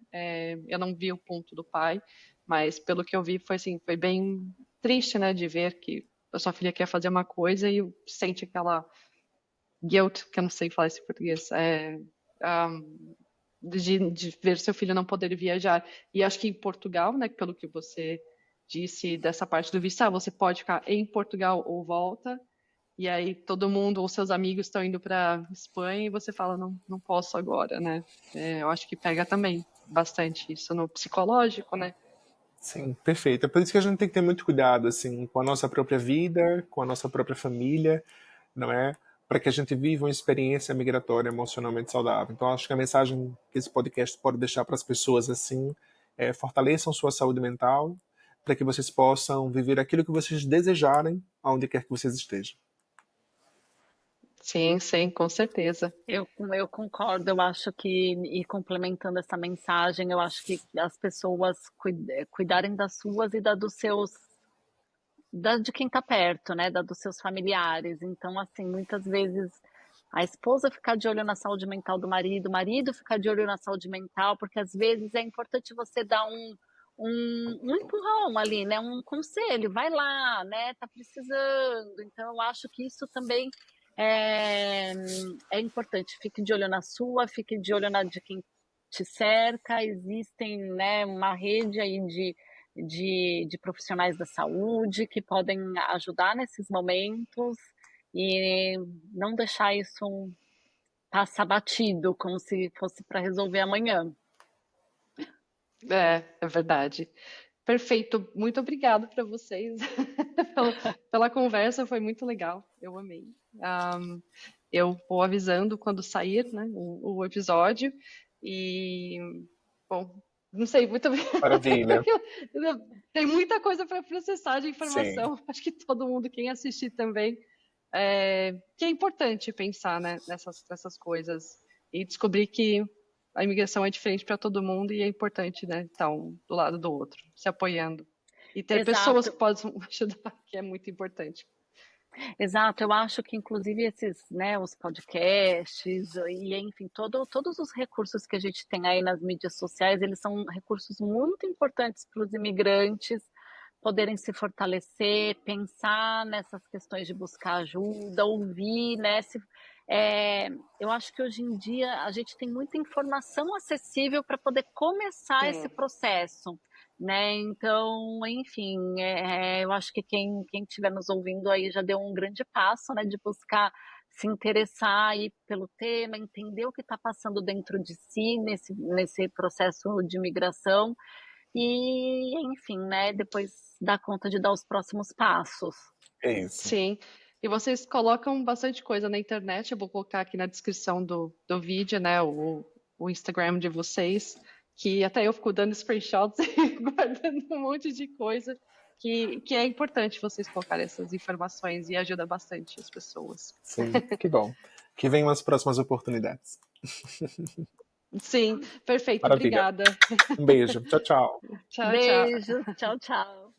Eu não vi o ponto do pai, mas pelo que eu vi foi assim, foi bem triste, né, de ver que a sua filha quer fazer uma coisa e sente aquela guilt, que eu não sei falar esse em português, de ver seu filho não poder viajar. E acho que em Portugal, né, pelo que você disse dessa parte do visto, você pode ficar em Portugal ou volta, e aí todo mundo, ou seus amigos estão indo para Espanha e você fala, não, não posso agora, né? Eu acho que pega também bastante isso no psicológico, né? Sim, perfeito. É por isso que a gente tem que ter muito cuidado, assim, com a nossa própria vida, com a nossa própria família, não é? Para que a gente viva uma experiência migratória emocionalmente saudável. Então, acho que a mensagem que esse podcast pode deixar para as pessoas, assim, é fortaleçam sua saúde mental, para que vocês possam viver aquilo que vocês desejarem, aonde quer que vocês estejam. Sim, sim, com certeza. Eu concordo, eu acho que, e complementando essa mensagem, eu acho que as pessoas cuidarem das suas e da dos seus, de quem tá perto, né, da dos seus familiares. Então, assim, muitas vezes a esposa ficar de olho na saúde mental do marido, o marido ficar de olho na saúde mental, porque às vezes é importante você dar um empurrão ali, né, um conselho, vai lá, né, tá precisando. Então, eu acho que isso também é, é importante. Fique de olho na sua, fique de olho na de quem te cerca. Existem, né, uma rede aí de profissionais da saúde que podem ajudar nesses momentos e não deixar isso passar batido, como se fosse para resolver amanhã. É verdade. Perfeito. Muito obrigada para vocês pela conversa, foi muito legal. Eu amei. Eu vou avisando quando sair, né, o episódio. E, bom, não sei, muito Maravilha. tem muita coisa para processar de Sim. informação. Acho que todo mundo, quem assistir também, que é importante pensar, né, nessas coisas e descobrir que a imigração é diferente para todo mundo e é importante, né, estar um do lado do outro, se apoiando. E ter pessoas Exato. que possam ajudar, que é muito importante. Exato, eu acho que inclusive esses, né, os podcasts e enfim, todos os recursos que a gente tem aí nas mídias sociais, eles são recursos muito importantes para os imigrantes poderem se fortalecer, pensar nessas questões de buscar ajuda, ouvir, né? Eu acho que hoje em dia a gente tem muita informação acessível para poder começar esse Sim. processo, né? Então, enfim, eu acho que quem estiver nos ouvindo aí já deu um grande passo, né, de buscar se interessar aí pelo tema, entender o que está passando dentro de si nesse processo de imigração e, enfim, né, depois dar conta de dar os próximos passos. É isso. Sim. E vocês colocam bastante coisa na internet, eu vou colocar aqui na descrição do vídeo, né, o Instagram de vocês, que até eu fico dando screenshots e guardando um monte de coisa, que é importante vocês colocarem essas informações e ajuda bastante as pessoas. Sim, que bom. Que venham as próximas oportunidades. Sim, perfeito, Maravilha. obrigada. Um beijo. Tchau, tchau. Tchau, tchau. Beijo, tchau, tchau.